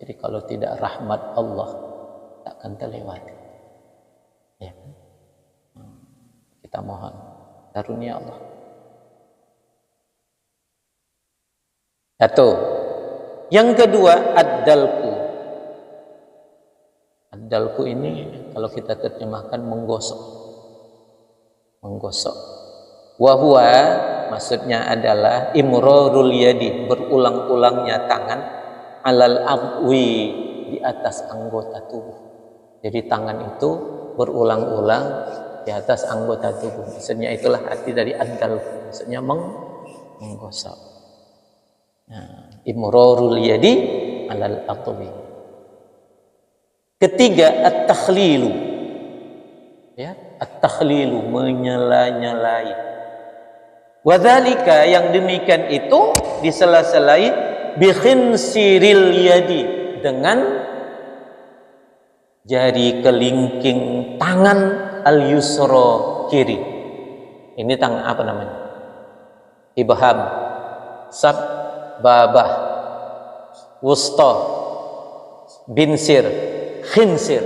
Jadi kalau tidak rahmat Allah, takkan terlewati. Ya. Kita mohon karunia Allah. Satu. Yang kedua, ad-dalku. Ad-dalku ini kalau kita terjemahkan menggosok. Menggosok. Wahwa maksudnya adalah imrarul yadi, berulang-ulangnya tangan alal abwi, di atas anggota tubuh. Jadi tangan itu berulang-ulang di atas anggota tubuh. Maksudnya itulah arti dari ad-dalku. Maksudnya menggosok. Nah, imrarul yadi alal abwi. Ketiga, at-takhlilu. Ya, at-takhlilu, menyela-nyelai. Wadzalika, yang demikian itu disela-selai bi khinsiril yadi, dengan jari kelingking tangan al-yusra, kiri. Ini tangan apa namanya? Ibham, sababah, wusta, binsir, khinsir.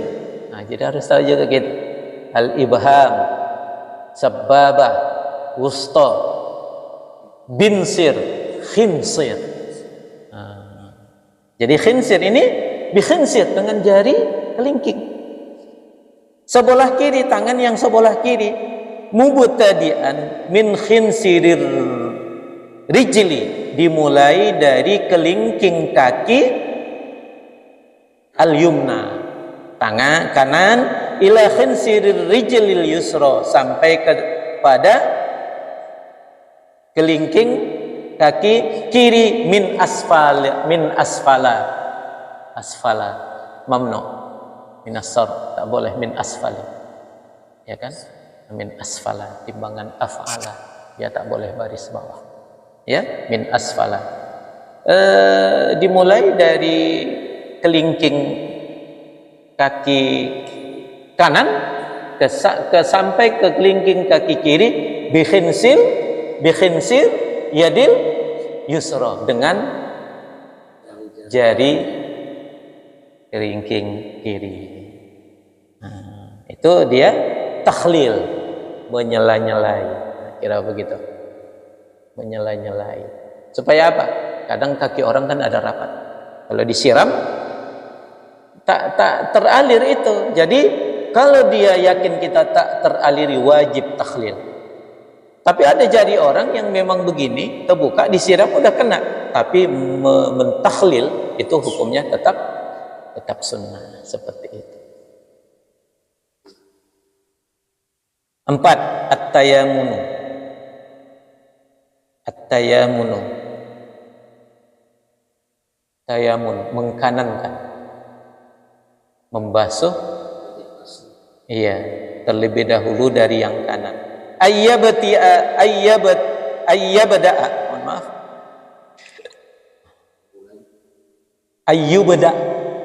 Nah, jadi harus tahu juga gitu. Al-ibham, sababah, wusta, binsir, khinsir. Jadi khinsir ini bikhinsir, dengan jari kelingking. Sebelah kiri, tangan yang sebelah kiri, mubtadi'an min khinsirir rijli, dimulai dari kelingking kaki al-yumna, tangan kanan, ila khinsirir rijlil yusra, sampai kepada kelingking kaki kiri, min asfala mamnu, min asar, tak boleh min asfali, ya kan, min asfala, timbangan af'ala, dia tak boleh baris bawah, ya, min asfala. Dimulai dari kelingking kaki kanan sampai ke kelingking kaki kiri, bikhinsir yadil yusra, dengan jari kelingking kiri. Nah, itu dia takhlil, menyela-nyelai. Kira begitu, menyela-nyelai. Supaya apa? Kadang kaki orang kan ada rapat, kalau disiram tak teralir itu. Jadi kalau dia yakin kita tak teraliri, wajib takhlil. Tapi ada jari orang yang memang begini, terbuka, disiram udah kena, tapi mentakhlil itu hukumnya tetap sunnah, seperti itu. 4. At-tayamunu. Tayamun, mengkanankan, membasuh, iya, terlebih dahulu dari yang kanan. Ayyabda'a, mohon maaf,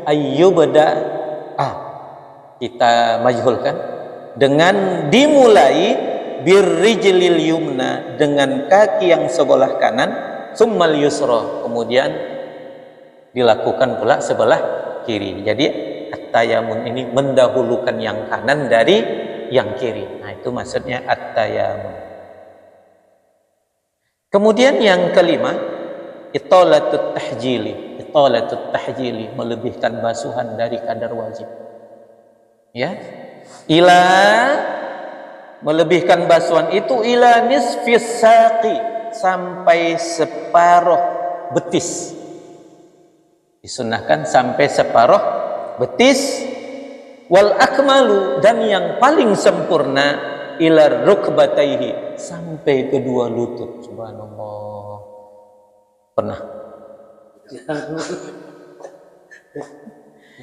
ayyubda'a, kita majhulkan, dengan dimulai birrijlil yumna, dengan kaki yang sebelah kanan, summal yusra, kemudian dilakukan pula sebelah kiri. Jadi at-tayamun ini mendahulukan yang kanan dari yang kiri. Nah, itu maksudnya at-tayamun. Kemudian yang kelima, italatut tahjili, melebihkan basuhan dari kadar wajib. Ya, ila, melebihkan basuhan itu ila nisfis saqi, sampai separuh betis. Disunnahkan sampai separuh betis. Wal akmalu, dan yang paling sempurna, ila rukbataihi, sampai kedua lutut. Subhanallah. Pernah?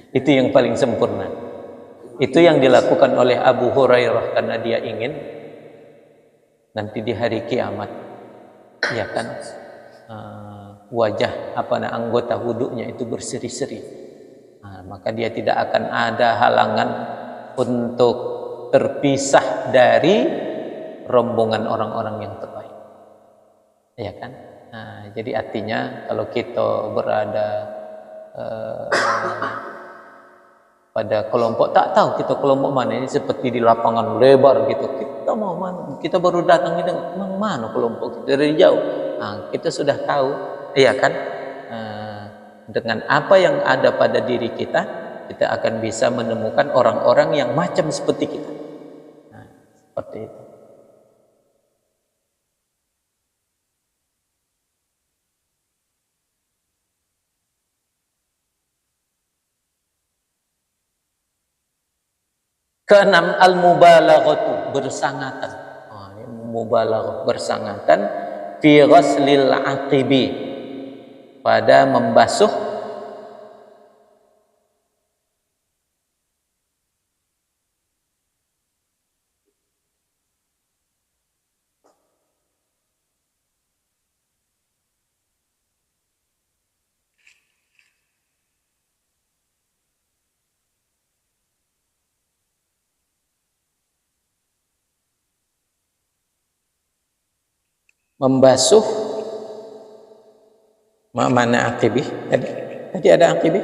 Itu yang paling sempurna. Itu yang dilakukan oleh Abu Hurairah, karena dia ingin nanti di hari kiamat, ya kan, wajah anggota wuduknya itu berseri-seri. Maka dia tidak akan ada halangan untuk terpisah dari rombongan orang-orang yang terbaik, ya kan. Jadi artinya kalau kita berada pada kelompok, tak tahu kita kelompok mana, ini seperti di lapangan lebar gitu, kita mau mana, kita baru datang ini, mana kelompok kita dari jauh. Nah, kita sudah tahu, iya kan, dengan apa yang ada pada diri kita, kita akan bisa menemukan orang-orang yang macam seperti kita. Nah, seperti itu. Keenam, al-mubalaghatu, bersangatan. Mubalaghah, bersangatan fi ghaslil aqibi, pada membasuh mana aqibi tadi ada aqibi,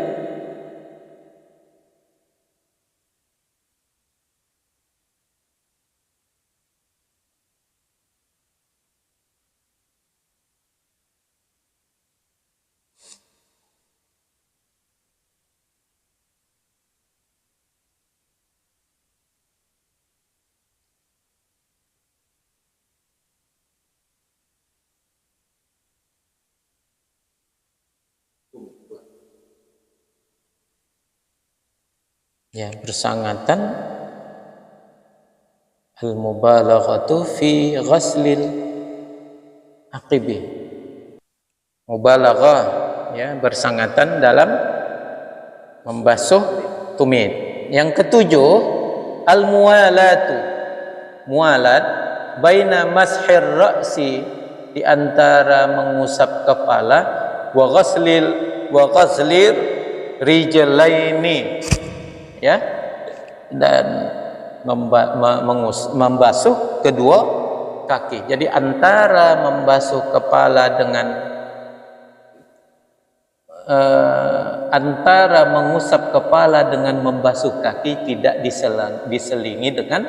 ya, bersangatan, al-mubalaghatu fi ghaslil aqibi, mubalaghah, ya, bersangatan dalam membasuh tumit. Yang ketujuh, al-muwalatu, mualat, baina mashir ra'si, di antara mengusap kepala, wa ghaslir rijlaini, ya, dan membasuh kedua kaki. Jadi antara membasuh kepala dengan antara mengusap kepala dengan membasuh kaki tidak diselingi dengan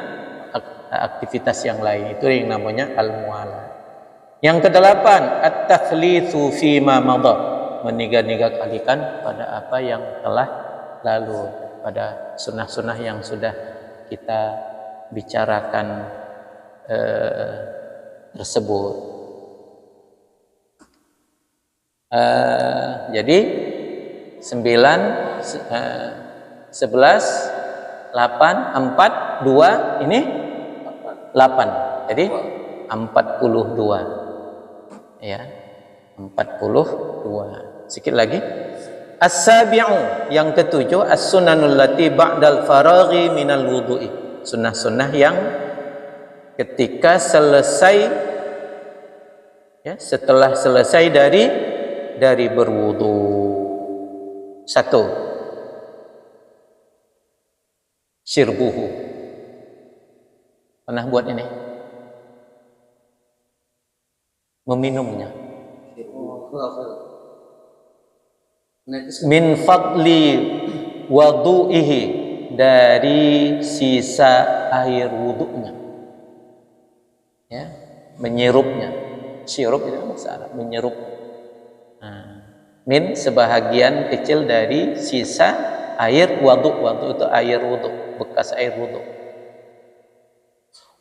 aktivitas yang lain. Itu yang namanya al-muwalah. Yang kedelapan, at-takhlitsu fi ma madha, meniga-niga-kalikan pada apa yang telah lalu, pada sunnah-sunnah yang sudah kita bicarakan tersebut. Jadi 9, 11, 8, 4, 2, ini 8. Jadi 42. Ya, 42. Sikit lagi. As-sabi'u, yang ketujuh, as-sunanul lati ba'dal faraghi minal wudu'i, sunnah-sunnah yang ketika selesai, ya, setelah selesai dari berwudu. 1, syirbuhu. Pernah buat ini? Meminumnya. Min fadli wudu'ihi, dari sisa air wudunya, ya, menyirupnya. Sirup itu bahasa Arab, menyerup. Min, sebahagian kecil dari sisa air wudu. Wudu itu air wudu, bekas air wudu.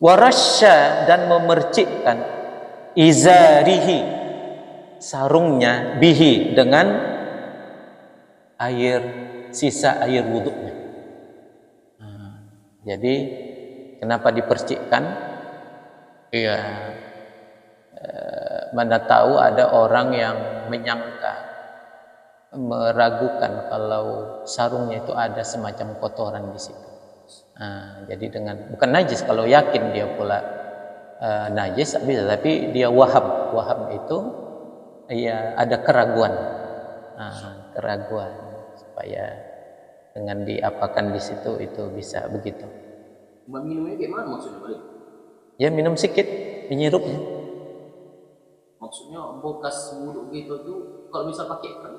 Warasya, dan memercikkan, izarihi, sarungnya, bihi, dengan air, sisa air wudunya. Jadi kenapa dipercikkan? Ya, mana tahu ada orang yang menyangka, meragukan kalau sarungnya itu ada semacam kotoran di situ. Jadi dengan, bukan najis, kalau yakin dia pula najis bisa, tapi dia waham itu ya ada keraguan, supaya dengan diapakan di situ itu bisa begitu. Minumnya gimana maksudnya, Balik? Ya, minum sedikit, menyirupnya. Maksudnya bekas wudhu gitu tuh kalau bisa pakai kan?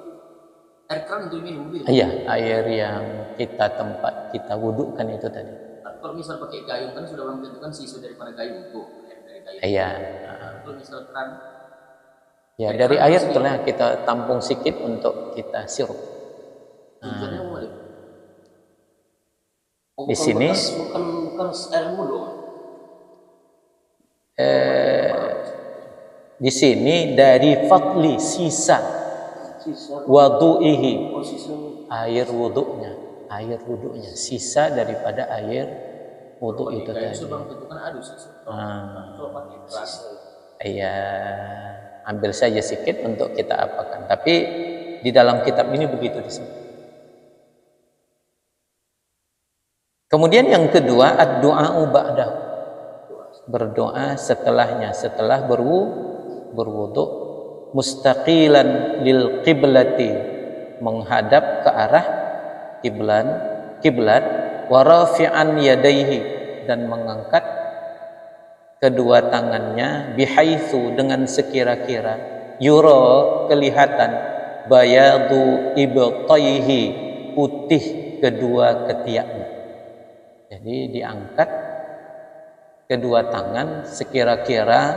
Air keran untuk minum gitu. Iya, air yang kita wudukkan itu tadi. Tapi kalau misal pakai gayung kan sudah belum tentu kan sisa daripada gayung tuh, air dari gayung. Iya. Kalau misal keran, Ya, dari air setelah kita tampung sedikit untuk kita sirup. tujuannya mau balik. Di sini bukan air wudhu. di sini dari fadli sisa wadu'ihi, air wudhunya, sisa daripada air wudhu itu tadi. Itu kan ada sisa. Kalau pakai keran. Iya, ambil saja sedikit untuk kita apakan. Tapi di dalam kitab ini begitu disebut. Kemudian yang kedua, ad-du'a'u ba'dahu, berdoa setelahnya, setelah berwudu, mustaqilan lil qiblati, menghadap ke arah kiblat, wa rafi'an yadaihi, dan mengangkat kedua tangannya, bihaitsu, dengan sekira-kira, yura, kelihatan, bayadu ibtaihi, putih kedua ketiaknya. Jadi diangkat kedua tangan sekira-kira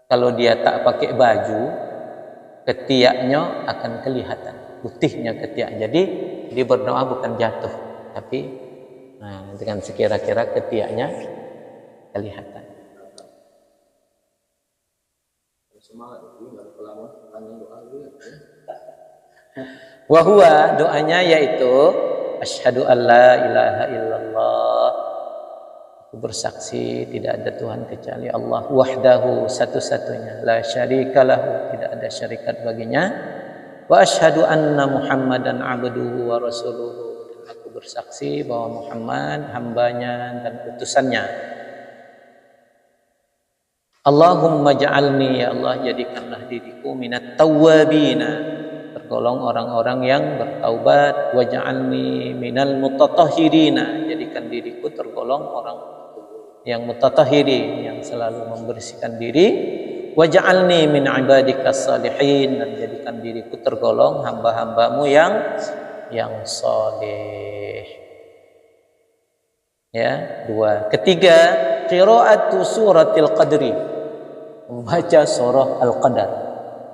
kalau dia tak pakai baju, ketiaknya akan kelihatan, putihnya ketiak. Jadi dia berdoa bukan jatuh, tapi dengan sekira-kira ketiaknya kelihatan. Semangat itu enggak lama panjang doa dulu ya. Wahua, doanya yaitu asyhadu alla ilaha illallah, aku bersaksi tidak ada Tuhan kecuali Allah, wahdahu, satu-satunya, la syarikalahu, tidak ada syarikat baginya, wa asyhadu anna muhammadan abduhu wa rasuluhu, dan aku bersaksi bahwa Muhammad hambanya dan utusannya. Allahumma ja'alni, ya Allah jadikanlah diriku minat tawwabina, tergolong orang-orang yang bertaubat, waj'alni minal mutatahhirina, jadikan diriku tergolong orang yang mutatahhirin, yang selalu membersihkan diri, waj'alni min ibadikas salihin, dan jadikan diriku tergolong hamba-hambamu yang saleh. Ya, dua. Ketiga, qiraatu suratil qadri, membaca surah Al-Qadar.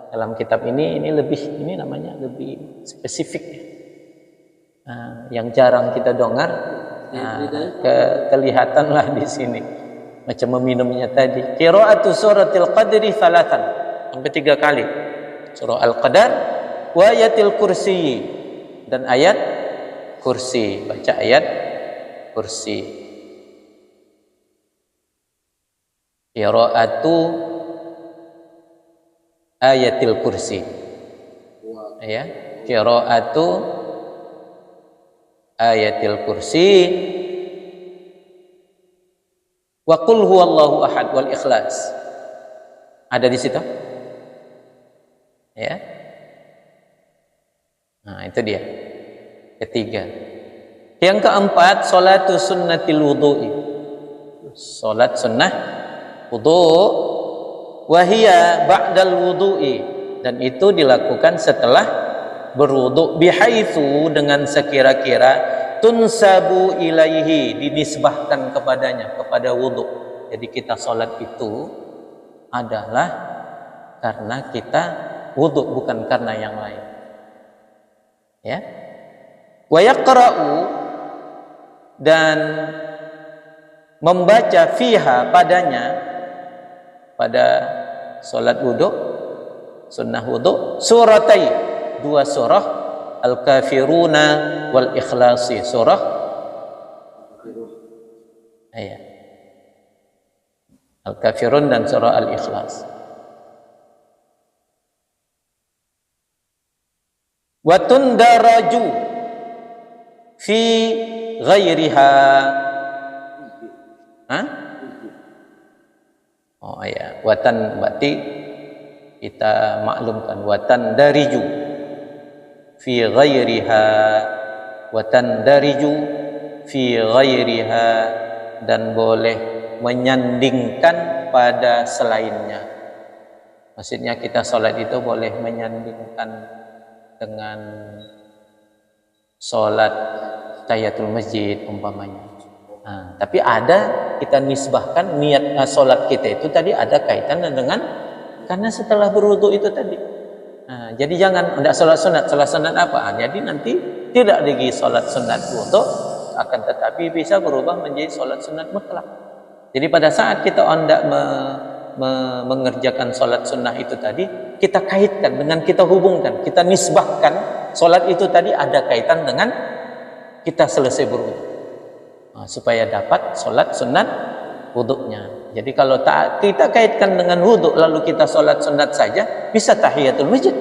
Dalam kitab ini namanya lebih spesifik, yang jarang kita dengar. Kelihatanlah di sini macam meminumnya tadi. Qiraatu suratil qadri thalathan, sampai 3 kali surah Al-Qadar, wa ayatil kursi, dan ayat kursi, baca ayat kursi. Qiraatu ayatil kursi, ya, qiraatu ayatil kursi, wa qul huwallahu ahad wal ikhlas. Ada di situ, ya. Nah, itu dia ketiga. Yang keempat, salatu sunnatil wudu'i, salat sunnah wudu, wahia ba'dal wudu'i, dan itu dilakukan setelah berwudu, bihaitsu, dengan sekira-kira, tunsabu ilaihi, dinisbahkan kepadanya, kepada wudu. Jadi kita sholat itu adalah karena kita wudu, bukan karena yang lain. Ya. Wa yaqra'u, dan membaca fiha, padanya, pada sholat wudu, sunnah wudu, suratai, 2 surah, Al-Kafiruna wal Ikhlasi, surah Al-Kafirun dan surah Al-Ikhlas. Wa tundaraju fi ghairiha. Oh ya, watan berarti kita maklumkan, watan dariju fi ghairiha, watan dariju fi ghairiha, dan boleh menyandingkan pada selainnya. Maksudnya kita sholat itu boleh menyandingkan dengan sholat tahiyatul masjid umpamanya. Tapi ada kita nisbahkan niat sholat kita itu tadi ada kaitan dengan karena setelah berwudu itu tadi. Jadi jangan tidak sholat sunat apa? Jadi nanti tidak lagi sholat sunat wudu, akan tetapi bisa berubah menjadi sholat sunat mutlak. Jadi pada saat kita hendak mengerjakan sholat sunnah itu tadi, kita kaitkan dengan kita hubungkan, kita nisbahkan sholat itu tadi ada kaitan dengan kita selesai berwudu, supaya dapat sholat sunat wudunya. Jadi kalau kita kaitkan dengan wudu lalu kita sholat sunat saja, bisa tahiyatul masjid,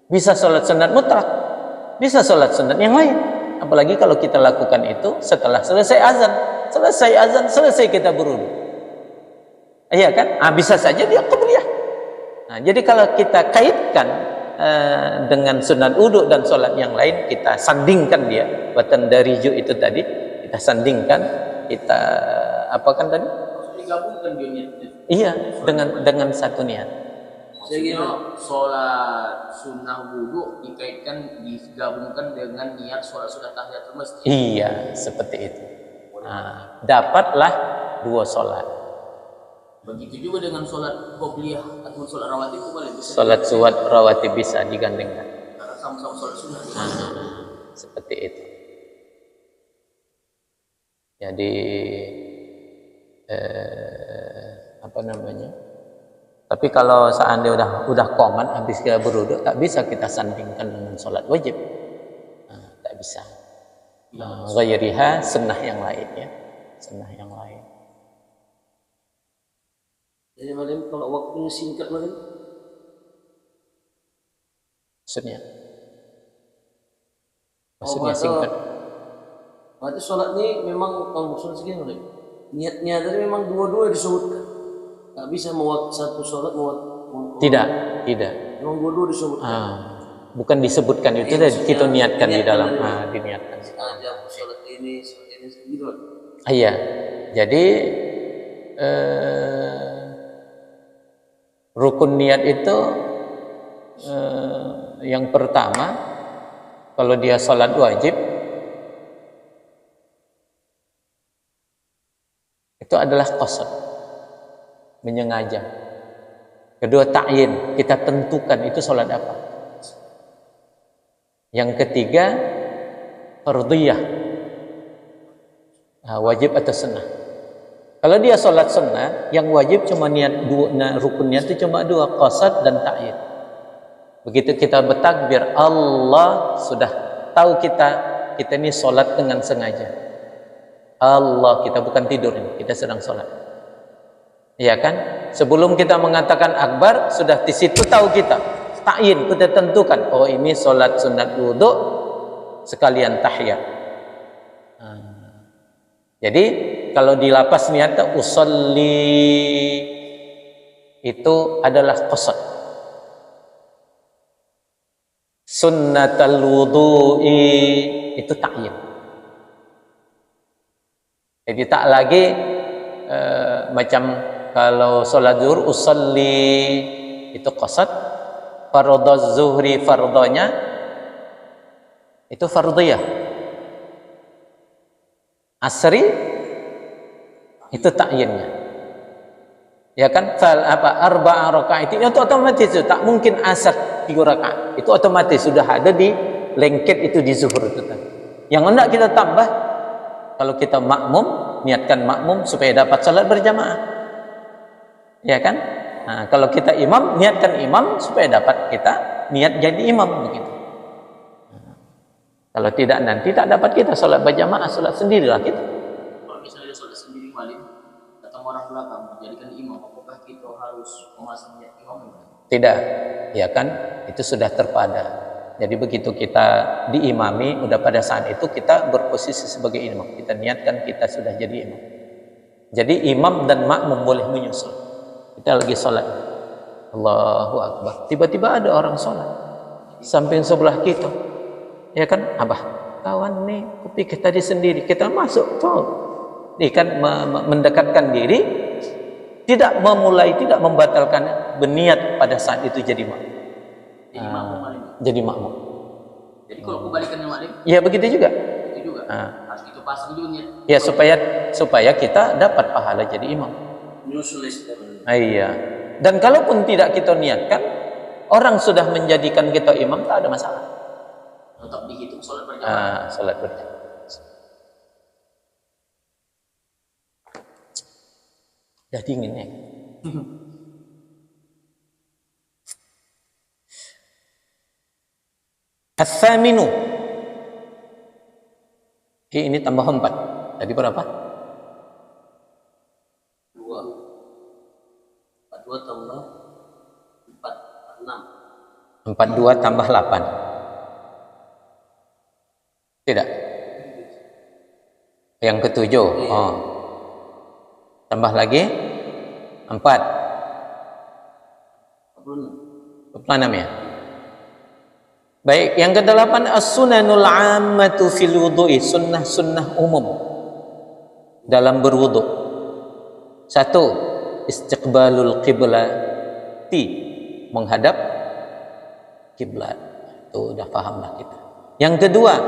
bisa sholat sunat mutlak, bisa sholat sunat yang lain. Apalagi kalau kita lakukan itu setelah selesai azan, selesai kita berwudu. Iya kan? Bisa saja dia qabliyah. Jadi kalau kita kaitkan dengan sunat wudu dan sholat yang lain, kita sandingkan dia, watan dariju itu tadi, kita sandingkan, kita apakan tadi? Digabungkan dia niatnya. Iya, dengan satu niat. Maksudnya sholat sunnah wudu dikaitkan, digabungkan dengan niat sholat sunnah tahiyatul masjid. Iya, seperti itu. Dapatlah dua sholat. Begitu juga dengan sholat qobliyah atau sholat rawatib itu boleh. Sholat suwat rawatib bisa digandengkan. Karena sama-sama sholat sunnah. Seperti itu. Jadi apa namanya? Tapi kalau seandainya udah koman habis kita berwudu, tak bisa kita sandingkan dengan sholat wajib. Tak bisa. Ghairiha sunnah yang lain ya. Sunnah yang lain. Jadi malam kalau waktunya singkat malam, maksudnya singkat. Berarti sholat ini memang kalau sholat segini malam, niatnya tadi memang dua-dua disebutkan. Tak bisa satu sholat Tidak. Memang dua-dua disebutkan. Bukan disebutkan itu kita niatkan di dalam. Diniatkan. Aja sholat ini gitu. Iya. Jadi rukun niat itu yang pertama, kalau dia sholat wajib itu adalah qasad, menyengaja. Kedua ta'yin, kita tentukan itu sholat apa. Yang ketiga fardhiyah, wajib atau sunnah. Kalau dia sholat sunnah, yang wajib cuma niat dua, rukunnya itu cuma dua, qasad dan ta'yin. Begitu kita bertakbir, Allah sudah tahu kita ini sholat dengan sengaja. Allah, kita bukan tidur ini, kita sedang sholat. Iya kan? Sebelum kita mengatakan akbar, sudah di situ tahu kita. Ta'yin, kita tentukan, oh ini sholat sunat wudu sekalian tahiyat. Jadi kalau di lapas niat usolli itu adalah qasad. Sunnatul wudu'i itu ta'yin. Jadi tak lagi macam kalau sholat zuhur usolli itu qasad, fardhu zuhri fardhonya itu fardhiyah. Asri itu ta'yinnya. Ya kan? Arba'a rakaat itu otomatis itu tak mungkin asar 3 rakaat. Itu otomatis sudah ada di lengket itu di zuhur itu kan. Yang hendak kita tambah kalau kita makmum, niatkan makmum supaya dapat salat berjamaah. Ya kan? Kalau kita imam, niatkan imam supaya dapat kita niat jadi imam begitu. Kalau tidak nanti tak dapat kita sholat berjamaah, sholat sendirilah kita. Kalau misalnya sholat sendiri malam, datang orang belakang menjadikan imam, apakah kita harus memasang niat imam? Tidak, ya kan? Itu sudah terpada. Jadi begitu kita diimami, udah pada saat itu kita berposisi sebagai imam. Kita niatkan kita sudah jadi imam. Jadi imam dan makmum boleh menyusul. Kita lagi sholat, Allahu Akbar. Tiba-tiba ada orang sholat samping sebelah kita. Ya kan, abah, kawan nih, kupikir tadi sendiri, kita masuk tuh, dia kan mendekatkan diri, tidak membatalkan berniat pada saat itu jadi makmum. Jadi makmum paling. Jadi makmum. Jadi kalau kebalikannya maklim, Ya begitu juga. itu juga. Harus itu pasang juga niat. Ya supaya kita dapat pahala jadi imam. Nyusul Iya. Dan kalaupun tidak kita niatkan, orang sudah menjadikan kita imam, tak ada masalah. Tetap dihitung sholat berjamaah. Salat berjamaah. Udah dingin ya. As-saminu. Ini tambah 4. Tadi berapa? 2. 42 tambah 4, 6. 42 tambah 8. Tidak. Yang ketujuh. Oh. Tambah lagi 4. 46 ya. Baik, yang ke-8 as-sunanul 'ammatu fil wudu'i, sunnah-sunnah umum dalam berwudu. 1. Istiqbalul qiblati, menghadap kiblat. Itu udah pahamlah kita. Yang kedua,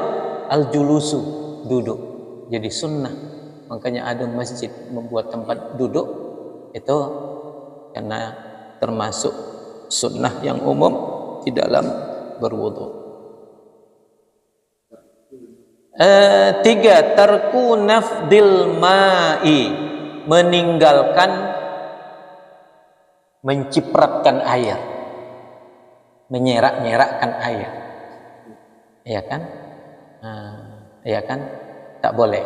al-julusu, duduk. Jadi sunnah. Makanya ada masjid membuat tempat duduk itu karena termasuk sunnah yang umum di dalam berwudu. 3. Tarku nafdil ma'i, meninggalkan mencipratkan air, menyerak-nyerakkan air. Iya kan? Iya kan? Tak boleh.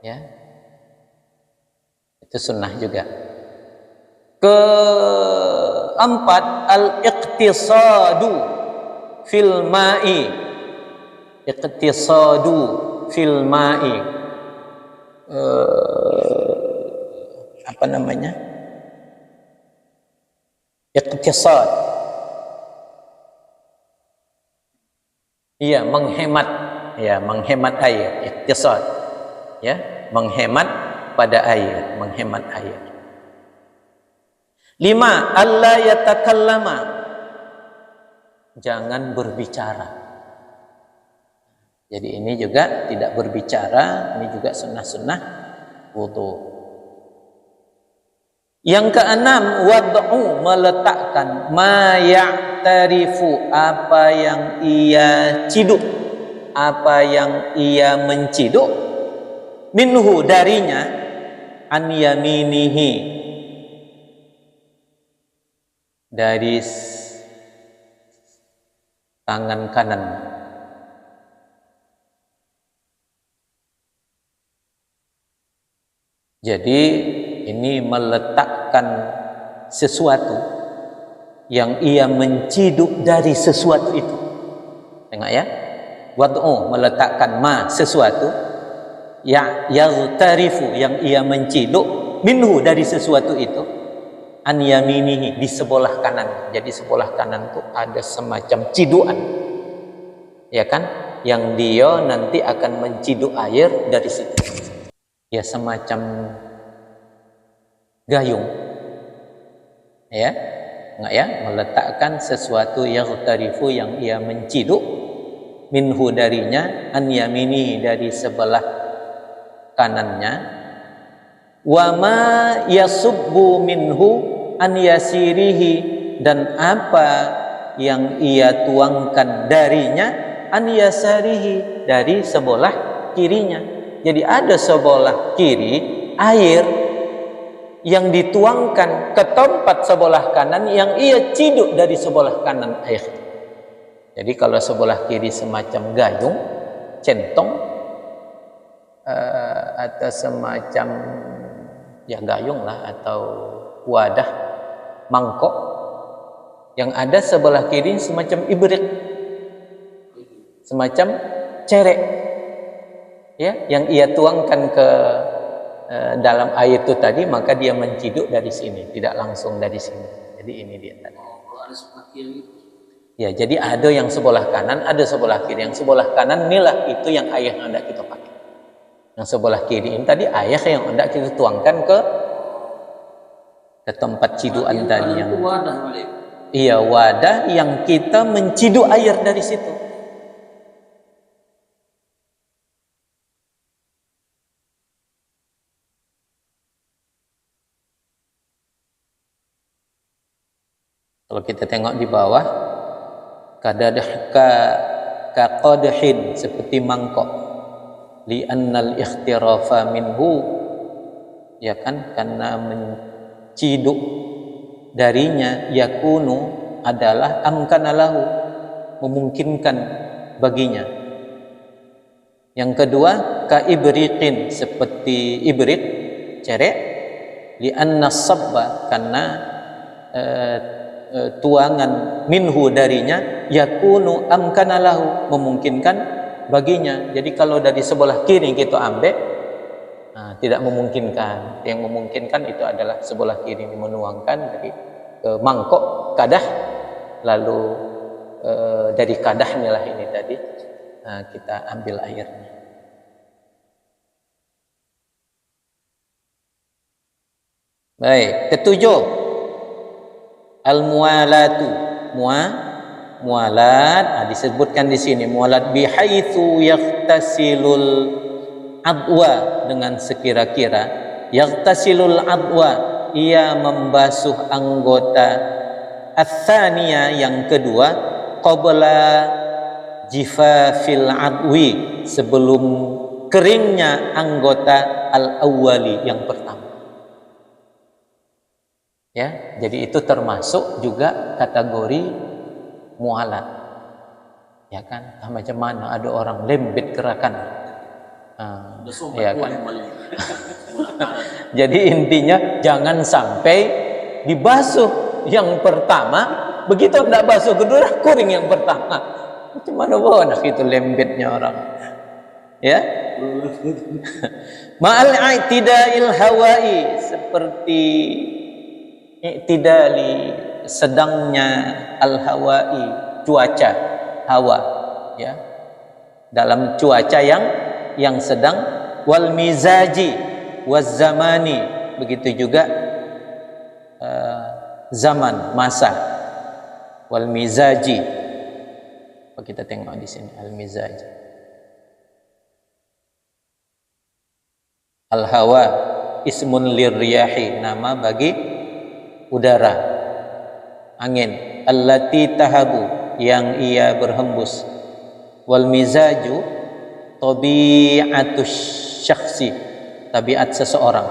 Ya. Itu sunnah juga. Keempat, al-iqtisadu fil ma'i. Iqtisadu fil ma'i. Apa namanya? Iqtisad. Iya, menghemat. Ya, menghemat air. Iqtisad. Ya, menghemat pada air, menghemat air. 5. Alla yatakallama, jangan berbicara. Jadi ini juga tidak berbicara, ini juga sunnah-sunnah wudu. Yang keenam, wad'u, meletakkan, ma ya'tarifu, apa yang ia ciduk, apa yang ia menciduk, minhu, darinya, an yaminihi, dari tangan kanan. Jadi ini meletakkan sesuatu yang ia menciduk dari sesuatu itu. Tengok ya. Wad'u, meletakkan, ma, sesuatu, ya yaghtarifu, yang ia menciduk, minhu, dari sesuatu itu, an yaminihi, di sebelah kanan. Jadi sebelah kanan itu ada semacam ciduan, ya kan, yang dia nanti akan menciduk air dari situ. Ya, semacam gayung, ya, enggak ya, meletakkan sesuatu yaghtarifu, yang ia menciduk, minhu, darinya, an yamini, dari sebelah kanannya, wa ma yasubbu minhu an yasirihi, dan apa yang ia tuangkan darinya, an yasarihi, dari sebelah kirinya. Jadi ada sebelah kiri air yang dituangkan ke tempat sebelah kanan yang ia ciduk dari sebelah kanan air. Jadi kalau sebelah kiri semacam gayung, centong, atau semacam ya gayung lah, atau wadah, mangkok, yang ada sebelah kiri semacam ibrik, semacam cerek, ya, yang ia tuangkan ke dalam air itu tadi, maka dia menciduk dari sini, tidak langsung dari sini. Jadi ini dia tadi. Kalau ada sebelah kiri, ya, jadi ada yang sebelah kanan, ada sebelah kiri. Yang sebelah kanan inilah itu yang air yang hendak kita pakai. Yang sebelah kiri ini tadi air yang hendak kita tuangkan ke ke tempat ciduan tadi yang wadah, Malik. iya, wadah yang kita menciduk air dari situ. Kalau kita tengok di bawah, kaqadhin, seperti mangkok, li'annal ikhtirafa minhu, ya kan, karena menciduk darinya, yakunu adalah amkanalahu, memungkinkan baginya. Yang kedua, ka ibriqin, seperti ibrit, cerek, li'anna sabba, karena tuangan minhu darinya, yakunu amkanalahu, memungkinkan baginya. Jadi kalau dari sebelah kiri kita ambil, tidak memungkinkan. Yang memungkinkan itu adalah sebelah kiri menuangkan dari mangkok kadah, lalu dari kadahnya lah ini tadi kita ambil airnya. Baik, ketujuh, al-mualatu, mualat, disebutkan di sini mualat bihaitsu yaqtasilul adwa, dengan sekira-kira yaqtasilul adwa, ia membasuh anggota ats-tsaniyah, yang kedua, qabla jifafil adwi, sebelum keringnya anggota al-awwali, yang pertama. Ya, jadi itu termasuk juga kategori mualat. Ya kan? Macam mana ada orang lembit gerakan. Ya kan? Jadi intinya jangan sampai dibasuh yang pertama, begitu tidak basuh kedua, kuring yang pertama. Macam mana nak itu lembitnya orang. Ya? Ma'al i'tidail hawai, seperti i'tidali, sedangnya al-hawai, cuaca hawa, ya, dalam cuaca yang sedang, wal mizaji waz zamani, begitu juga zaman, masa, wal mizaji. Kita tengok di sini al mizaji, al hawa ismun lirriyahi, nama bagi udara, angin, allati tahabu, yang ia berhembus, wal mizaju tabi'atus syakhsi, tabiat seseorang.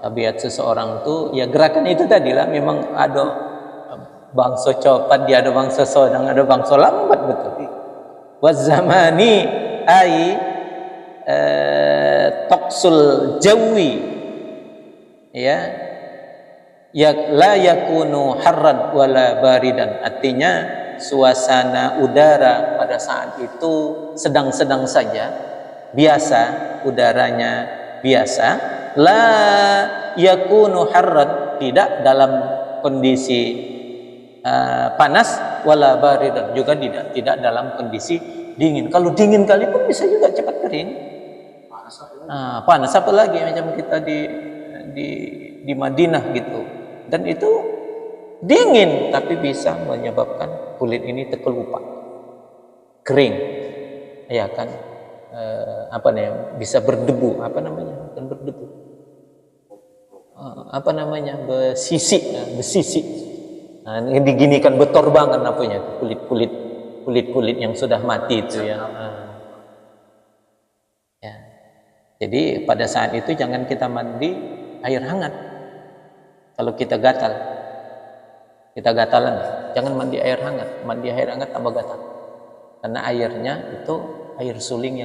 Tabiat seseorang itu ya gerakan itu tadilah, memang ada bangsa cepat, dia ada bangsa sedang, ada bangsa lambat, betul. Waz zamani ai taqsul jawi, ya, la yakunu harran wala baridan, artinya suasana udara pada saat itu sedang-sedang saja, biasa, udaranya biasa, la yakunu harran, tidak dalam kondisi panas, wala baridan, juga tidak dalam kondisi dingin. Kalau dingin kali pun bisa juga cepat kering. Panas apa lagi macam kita di Madinah gitu. Dan itu dingin, tapi bisa menyebabkan kulit ini terkelupas, kering, ya kan, bisa berdebu, bukan berdebu, besisik. Nah, ini diginikan betorbangan kulit yang sudah mati itu ya. Ya. Jadi pada saat itu jangan kita mandi air hangat. Kalau kita gatalan, jangan mandi air hangat. Mandi air hangat tambah gatal. Karena airnya itu air suling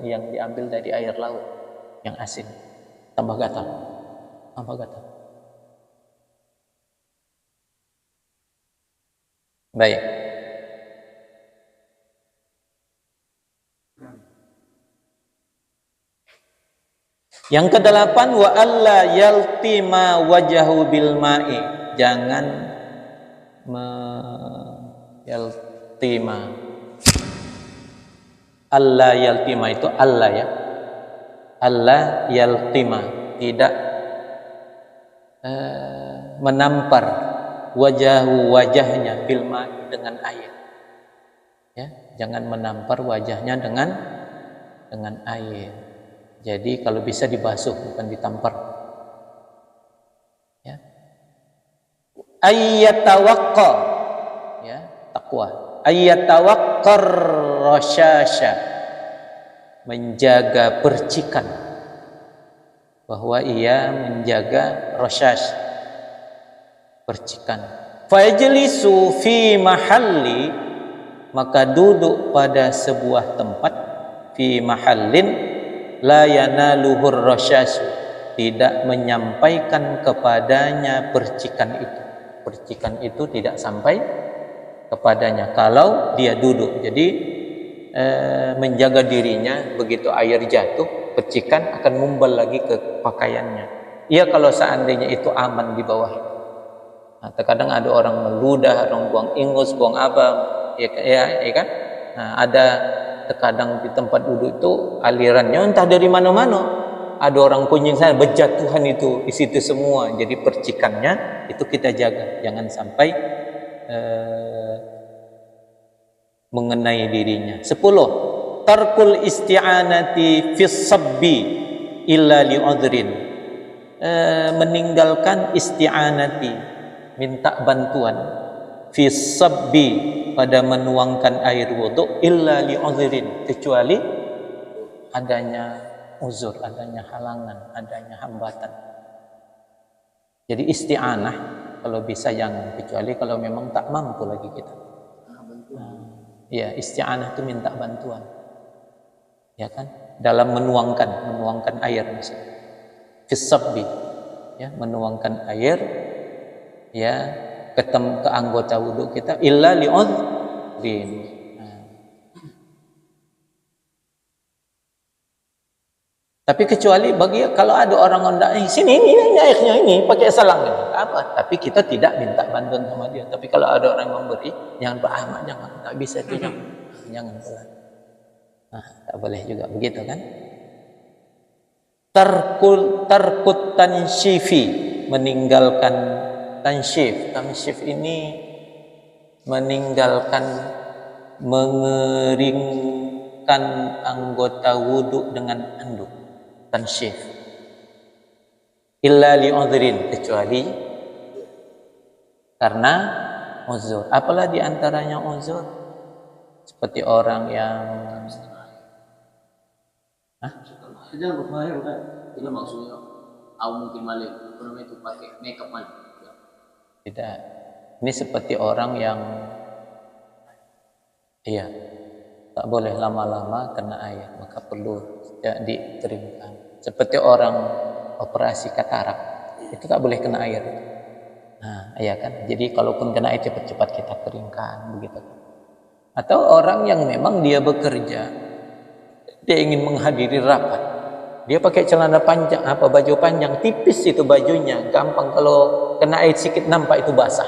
yang diambil dari air laut yang asin. Tambah gatal. Baik. Yang kedelapan, wa alla yaltima wajahu bil ma'i, jangan yaltima. Alla yaltima itu Allah ya. Allah yaltima, tidak menampar wajahnya bil ma'i dengan air. Ya, jangan menampar wajahnya dengan air. Jadi kalau bisa dibasuh bukan ditampar. Ya. Ayyatawaqqa, ya, takwa. Ayyatawaqqar rasyasha, menjaga percikan, bahwa ia menjaga rasyash, percikan. Fajlisu fi mahalli, maka duduk pada sebuah tempat, fi mahallin la yanaluhur rasyasu, tidak menyampaikan kepadanya percikan itu. Percikan itu tidak sampai kepadanya kalau dia duduk. Jadi menjaga dirinya, begitu air jatuh, percikan akan ngumbal lagi ke pakaiannya. Iya, kalau seandainya itu aman di bawah. Nah, terkadang ada orang meludah, orang buang ingus, buang apa, ya kan? Nah, ada terkadang di tempat duduk itu alirannya entah dari mana-mana. Ada orang kunjung sana berjatuhan itu di situ semua. Jadi percikannya itu kita jaga, jangan sampai mengenai dirinya. 10. Tarkul isti'anati fis sabbi illa li'udhrin, meninggalkan isti'anati, minta bantuan, fis sabbi, pada menuangkan air wudu, illa li'udhrin, kecuali adanya uzur, adanya halangan, adanya hambatan. Jadi isti'anah kalau bisa jangan, kecuali kalau memang tak mampu lagi kita. Ya, isti'anah itu minta bantuan, ya kan, dalam menuangkan air misalnya. Fisabbi, ya, menuangkan air, ya, ke anggota wudhu kita, illa li'udhrin. Tapi kecuali bagi kalau ada orang hendak sini ini airnya ini pakai selang ini apa, tapi kita tidak minta bantuan sama dia. Tapi kalau ada orang yang memberi, jangan Pak Ahmad, jangan, tak bisa itu, jangan pelan. Nah, tak boleh juga begitu kan. Tarkut tansyifi, meninggalkan tansyif ini meninggalkan, mengeringkan anggota wudhu dengan anduk. Tansyif illa li'udhrin, kecuali karena uzur. Apalah diantaranya uzur? Seperti orang yang Jangan berbahaya kan? Itu maksudnya mungkin malik, karena itu pakai makeup malik. Tidak. Ini seperti orang yang tak boleh lama-lama kena air, maka perlu dikeringkan. Seperti orang operasi katarak, itu tak boleh kena air. Nah, iya kan? Jadi kalaupun kena air, cepat-cepat kita keringkan, begitu. Atau orang yang memang dia bekerja, dia ingin menghadiri rapat, dia pakai celana panjang, baju panjang, tipis itu bajunya, gampang kalau kena air sedikit nampak itu basah.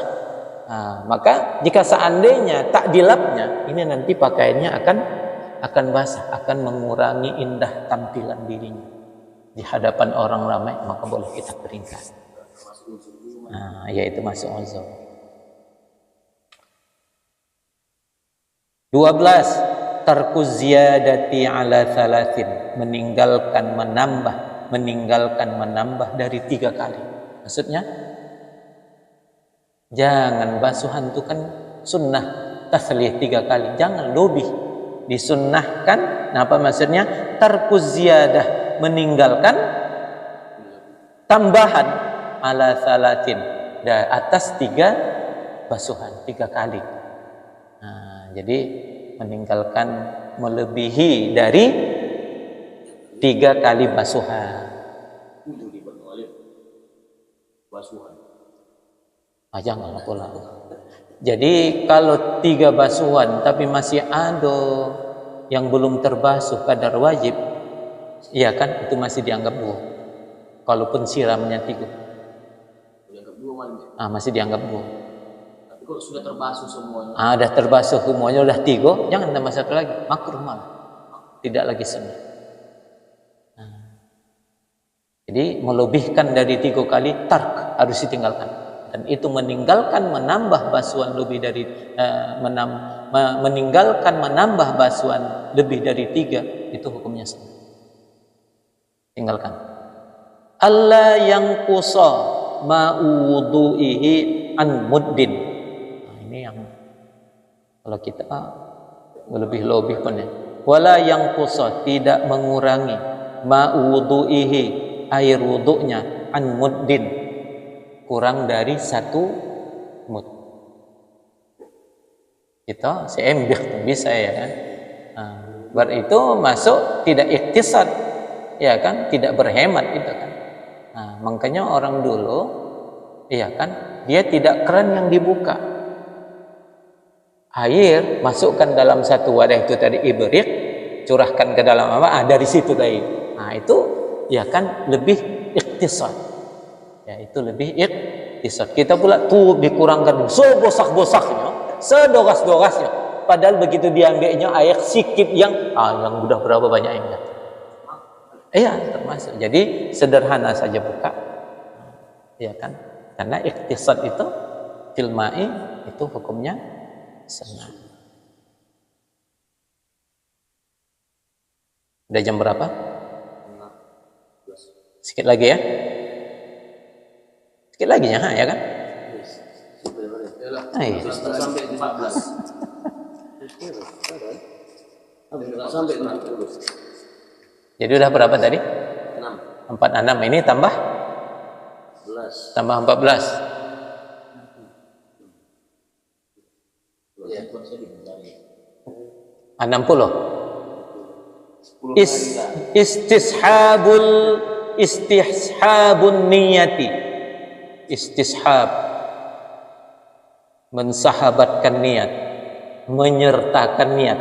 Nah, maka jika seandainya tak dilapnya, ini nanti pakaiannya akan basah, akan mengurangi indah tampilan dirinya di hadapan orang ramai, maka boleh kita keringkan. Nah, yaitu masuk uzur. 12. Tarkuz ziyadati ala thalathin, meninggalkan menambah dari 3 kali. Maksudnya jangan basuhan itu kan sunnah taslih 3 kali, jangan lebih. Disunnahkan, apa maksudnya? Tarkuz ziyadah, meninggalkan tambahan ala salatin, atas 3 basuhan, 3 kali. Nah, jadi meninggalkan melebihi dari 3 kali basuhan. Itu dibantu basuhan. Jangan pula. Jadi kalau 3 basuhan tapi masih ada yang belum terbasuh kadar wajib, iya kan, itu masih dianggap 2. Kalaupun siramnya 3, dianggap 2 malam. Masih dianggap 2. Tapi kalau sudah terbasuh semuanya, Sudah terbasuh semuanya, udah 3, jangan tambah 1 lagi, makruh malah, tidak lagi sunnah. Jadi melebihkan dari 3 kali, tark, harus ditinggalkan. dan itu meninggalkan menambah basuhan lebih dari meninggalkan menambah basuhan lebih dari 3, itu hukumnya sunnah. Tinggalkan. Allah yang kusa ma'udu'ihi an muddin. Nah, ini yang kalau kita lebih pun ya. Wala yang kusa, tidak mengurangi ma'udu'ihi, air wuduknya, an muddin, kurang dari 1 mud. Kita seembih bisa ya kan. Nah, itu masuk tidak iktisad, ya kan, tidak berhemat itu kan. Nah, makanya orang dulu, ya kan, dia tidak keran yang dibuka. Air masukkan dalam satu wadah itu tadi ibrik, curahkan ke dalam apa? Dari situ tadi. Nah, itu ya kan lebih iktisad. Ya, itu lebih iktisad. Kita pula tuh dikurangkan sebosak-bosaknya, sedogas-dogasnya. Padahal begitu diambilnya air sikit yang udah berapa banyak yang jatuh. Iya, termasuk. Jadi sederhana saja buka. Ya kan? Karena iktisad itu fil ma'i itu hukumnya sunnah. Udah jam berapa? Sedikit lagi ya. Sedikit lagi ya kan? Iya. Sampai 14. Sampai 14. Jadi udah berapa tadi? 6. 46. Ini tambah 11. tambah 14. Ya. 60. Istishabun niyati. Istishab, mensahabatkan niat, menyertakan niat.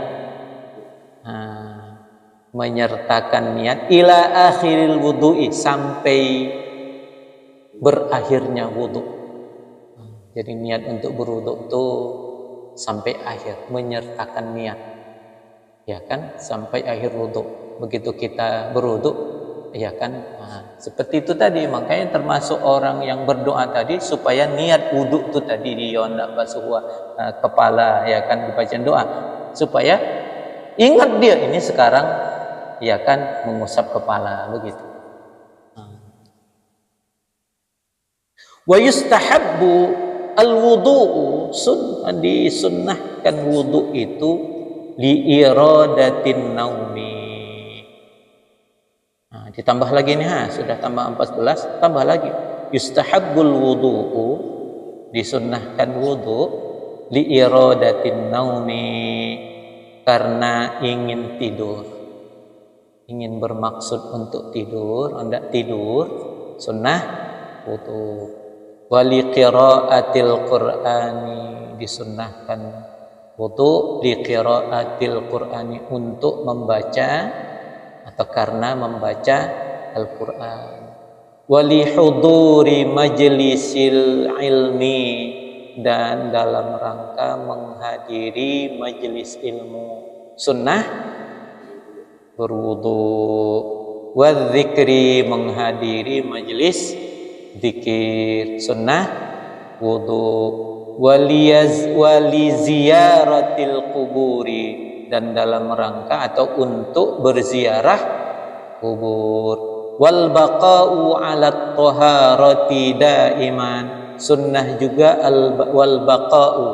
Menyertakan niat ila akhiril wudu'i, sampai berakhirnya wudu. Jadi niat untuk berwudu itu sampai akhir, menyertakan niat, ya kan, sampai akhir wudu. Begitu kita berwudu, ya kan, seperti itu tadi. Makanya termasuk orang yang berdoa tadi supaya niat wudu itu tadi dia hendak basuh kepala, ya kan, dibaca doa supaya ingat dia ini sekarang, ya kan, mengusap kepala begitu. Wa yustahabbu al-wudu'u, disunnahkan wudu itu li iradatin naumi. Ditambah lagi nih, sudah tambah 14, tambah lagi. Yustahabbul wudu'u, disunnahkan wudu li iradatin naumi, karena ingin tidur. Ingin bermaksud untuk tidur, hendak tidur, sunnah wudu. Wali qiraatil Qur'ani, disunnahkan wudu li qiraatil Qur'ani, untuk membaca atau karena membaca Al-Qur'an. Wali huduri majlisil ilmi, dan dalam rangka menghadiri majelis ilmu, sunnah berwudu. Wadzikri, menghadiri majelis zikir, sunnah wudu. Wali ziyaratil kuburi, dan dalam rangka atau untuk berziarah kubur. Wal baqa'u 'ala thaharati daiman, sunnah juga wal baqa'u,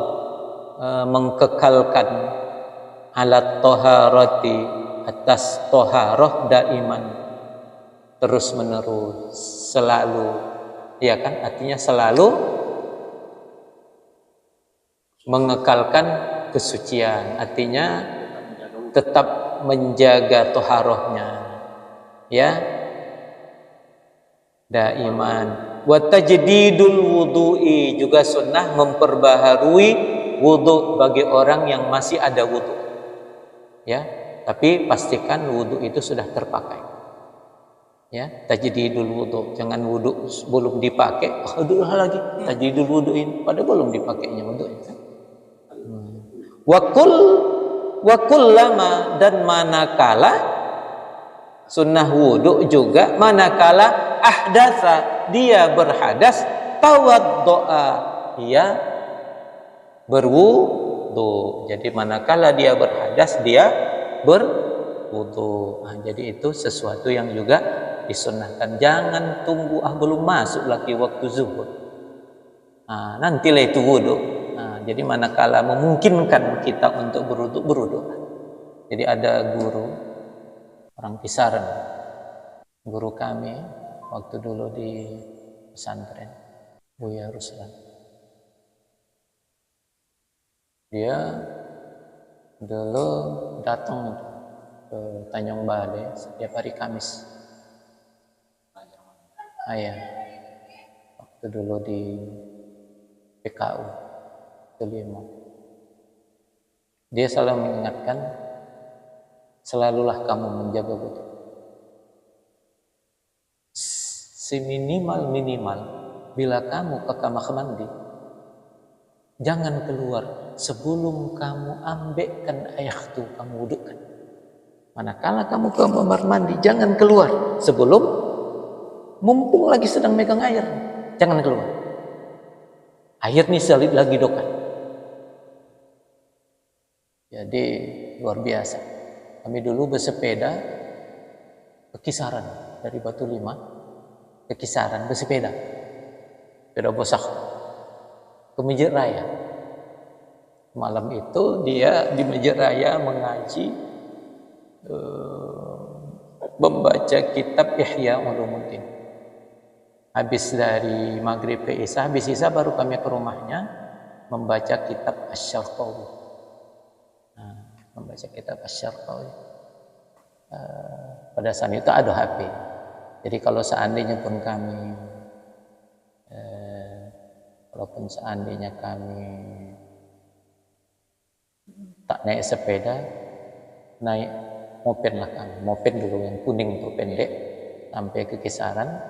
mengkekalkan, 'ala thaharati, atas toharoh daiman, terus menerus, selalu, ya kan, artinya selalu mengekalkan kesucian, artinya tetap menjaga toharohnya, ya, daiman. Wa tajdidul wudu'i, juga sunnah memperbaharui wudu bagi orang yang masih ada wudu, ya, tapi pastikan wudu itu sudah terpakai, ya. Tajdidul wudu, jangan wudu belum dipakai, wudu lagi, tajdidul wudu ini padahal belum dipakainya wudu itu. Wa kullama, dan manakala sunnah wudu juga manakala ahdatsa, dia berhadas, tawaddoa, dia berwudu. Jadi manakala dia berhadas, dia berwudu. Nah, jadi itu sesuatu yang juga disunnahkan. Jangan tunggu belum masuk lagi waktu zuhur. Nah, nantilah itu wudu. Nah, jadi manakala memungkinkan kita untuk berwudu. Jadi ada guru orang Kisaran, guru kami waktu dulu di pesantren, Buya Ruslan. Dia dulu datang ke Tanjung Balai setiap hari Kamis. Ya. Waktu dulu di PKU Tulimo. Dia selalu mengingatkan, selalulah kamu menjaga wudu. Seminimal bila kamu ke kamar mandi, jangan keluar sebelum kamu ambilkan air itu, kamu wudukan. Manakala kamu ke kamar mandi, jangan keluar sebelum, mumpung lagi sedang megang air, jangan keluar. Air ini salib lagi dokan. Jadi luar biasa. Kami dulu bersepeda ke Kisaran, dari Batu Lima ke Kisaran bersepeda, sepeda bosak ke Masjid Raya. Malam itu dia di Masjid Raya mengaji, membaca kitab Ihya Ulumuddin. Habis dari maghrib ke Isya, habis Isya baru kami ke rumahnya membaca kitab Asy-Syarqawi. Membaca kitab Asy-Syarqawi. Pada saat itu ada HP. Jadi kalau seandainya pun kami tak naik sepeda, naik moped lah kami. Moped dulu yang kuning tuh pendek, sampai ke Kisaran.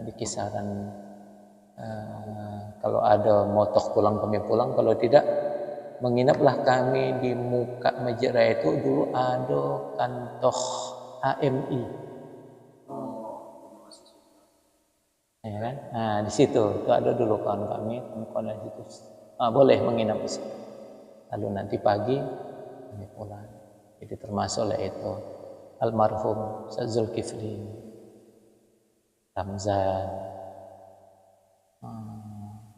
Di Kisaran kalau ada motor pulang kami pulang, kalau tidak menginaplah kami di muka Masjid Raya. Itu dulu ada kantor AMI, ya kan? Nah di situ itu ada dulu kawan kami, kawan di situ. Boleh menginap di situ. Lalu nanti pagi kami pulang. Jadi termasuklah itu almarhum Ustaz Zulkifli, Ramzan,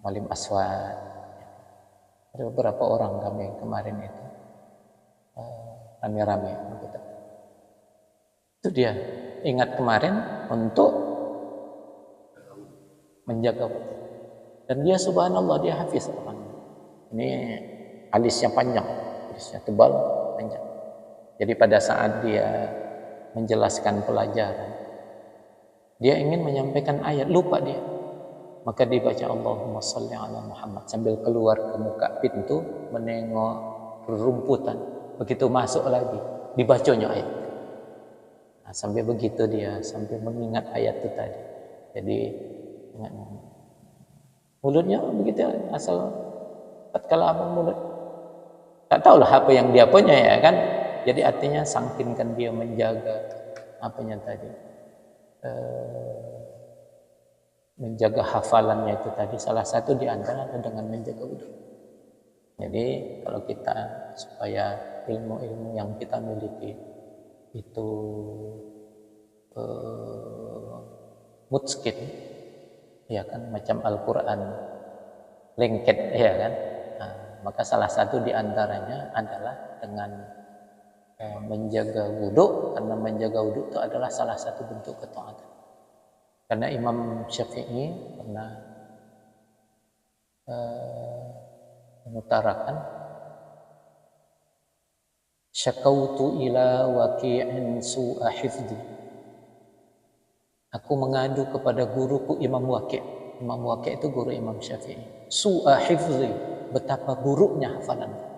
Malim Aswad. Ada beberapa orang kami kemarin itu rame-rame. Itu dia ingat kemarin untuk menjaga. Dan dia subhanallah, dia hafiz Al-Quran. Ini alisnya panjang, alisnya tebal, panjang. Jadi pada saat dia menjelaskan pelajaran, dia ingin menyampaikan ayat, lupa dia. Maka dibaca Allahumma sholli ala Muhammad sambil keluar ke muka pintu menengok rerumputan. Begitu masuk lagi dibacanya ayat. Nah, sampai begitu dia sampai mengingat ayat itu tadi. Jadi mulutnya begitu asal tatkala abang mulut tak tahulah apa yang dia punya, ya kan. Jadi artinya sangkinkan dia menjaga apanya tadi, menjaga hafalannya itu tadi. Salah satu di antara dengan menjaga wudu. Jadi kalau kita supaya ilmu-ilmu yang kita miliki itu mutskin, ya kan, macam Al-Quran lengket, ya kan. Nah, maka salah satu di antaranya adalah dengan menjaga wudu, karena menjaga wudu itu adalah salah satu bentuk ketaatan. Karena Imam Syafi'i pernah mengutarakan, syakautu ila waqi'in su'a hifdhi. Aku mengadu kepada guruku Imam Waqi'. Imam Waqi' itu guru Imam Syafi'i. Su'a hifdhi, betapa buruknya hafalanku.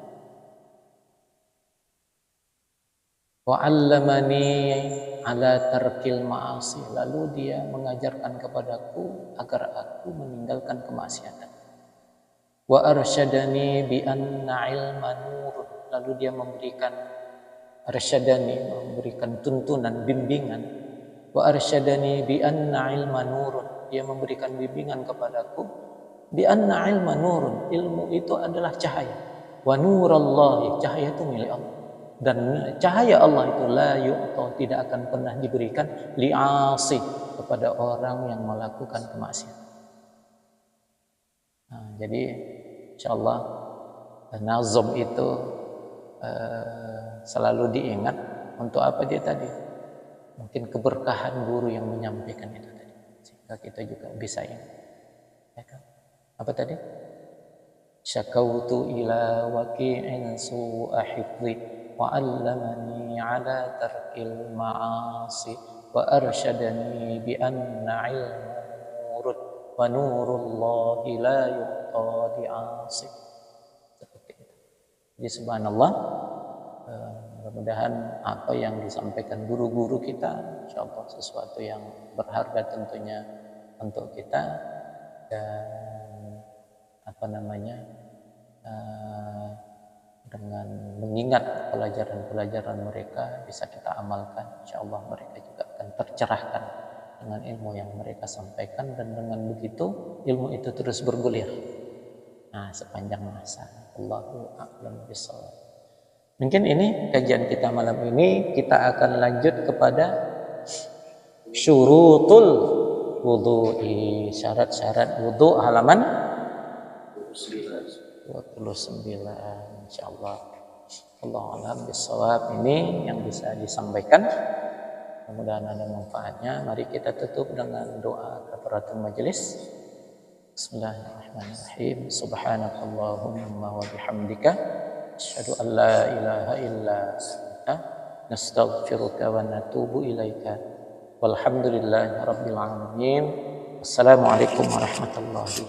Wa 'allamani ala tarkil ma'asi, lalu dia mengajarkan kepadaku agar aku meninggalkan kemaksiatan. Wa arsyadani bi anna ilma nur, lalu dia memberikan arsyadani, memberikan tuntunan, bimbingan. Wa arsyadani bi anna ilma nur, dia memberikan bimbingan kepadaku bi anna ilma nurun, ilmu itu adalah cahaya. Wa nurallahi, cahaya itu milik Allah. Dan cahaya Allah itu la yu'ta, tidak akan pernah diberikan li'asi, kepada orang yang melakukan kemaksiatan. Nah, jadi insyaallah nazam itu selalu diingat untuk apa dia tadi? Mungkin keberkahan guru yang menyampaikan itu tadi, sehingga kita juga bisa ingat. Ya kan? Apa tadi? Syakautu ila waqi'in su'a hifdhi wa 'allamani 'ala tarkil ma'asi wa arsyadani bi anna 'ilma nurun wa nurullahi la yu'ta di'asi. Seperti itu. Jadi subhanallah, mudah-mudahan apa yang disampaikan guru-guru kita insyaallah sesuatu yang berharga tentunya untuk kita, dan dengan mengingat pelajaran-pelajaran mereka bisa kita amalkan, insyaallah mereka juga akan tercerahkan dengan ilmu yang mereka sampaikan, dan dengan begitu ilmu itu terus bergulir sepanjang masa. Allahu a'lam bishawab. Mungkin ini kajian kita malam ini. Kita akan lanjut kepada syurutul wudu'i, syarat-syarat wudu, halaman 29 insyaallah. Allahu a'lam bishawab. Ini yang bisa disampaikan, mudah-mudahan ada manfaatnya. Mari kita tutup dengan doa kafaratul majelis. Bismillahirrahmanirrahim. Subhanakallahumma wa bihamdika asyhadu an la ilaha illa anta nastaghfiruka wa natubu ilaika. Walhamdulillahi rabbil alamin. Assalamualaikum warahmatullahi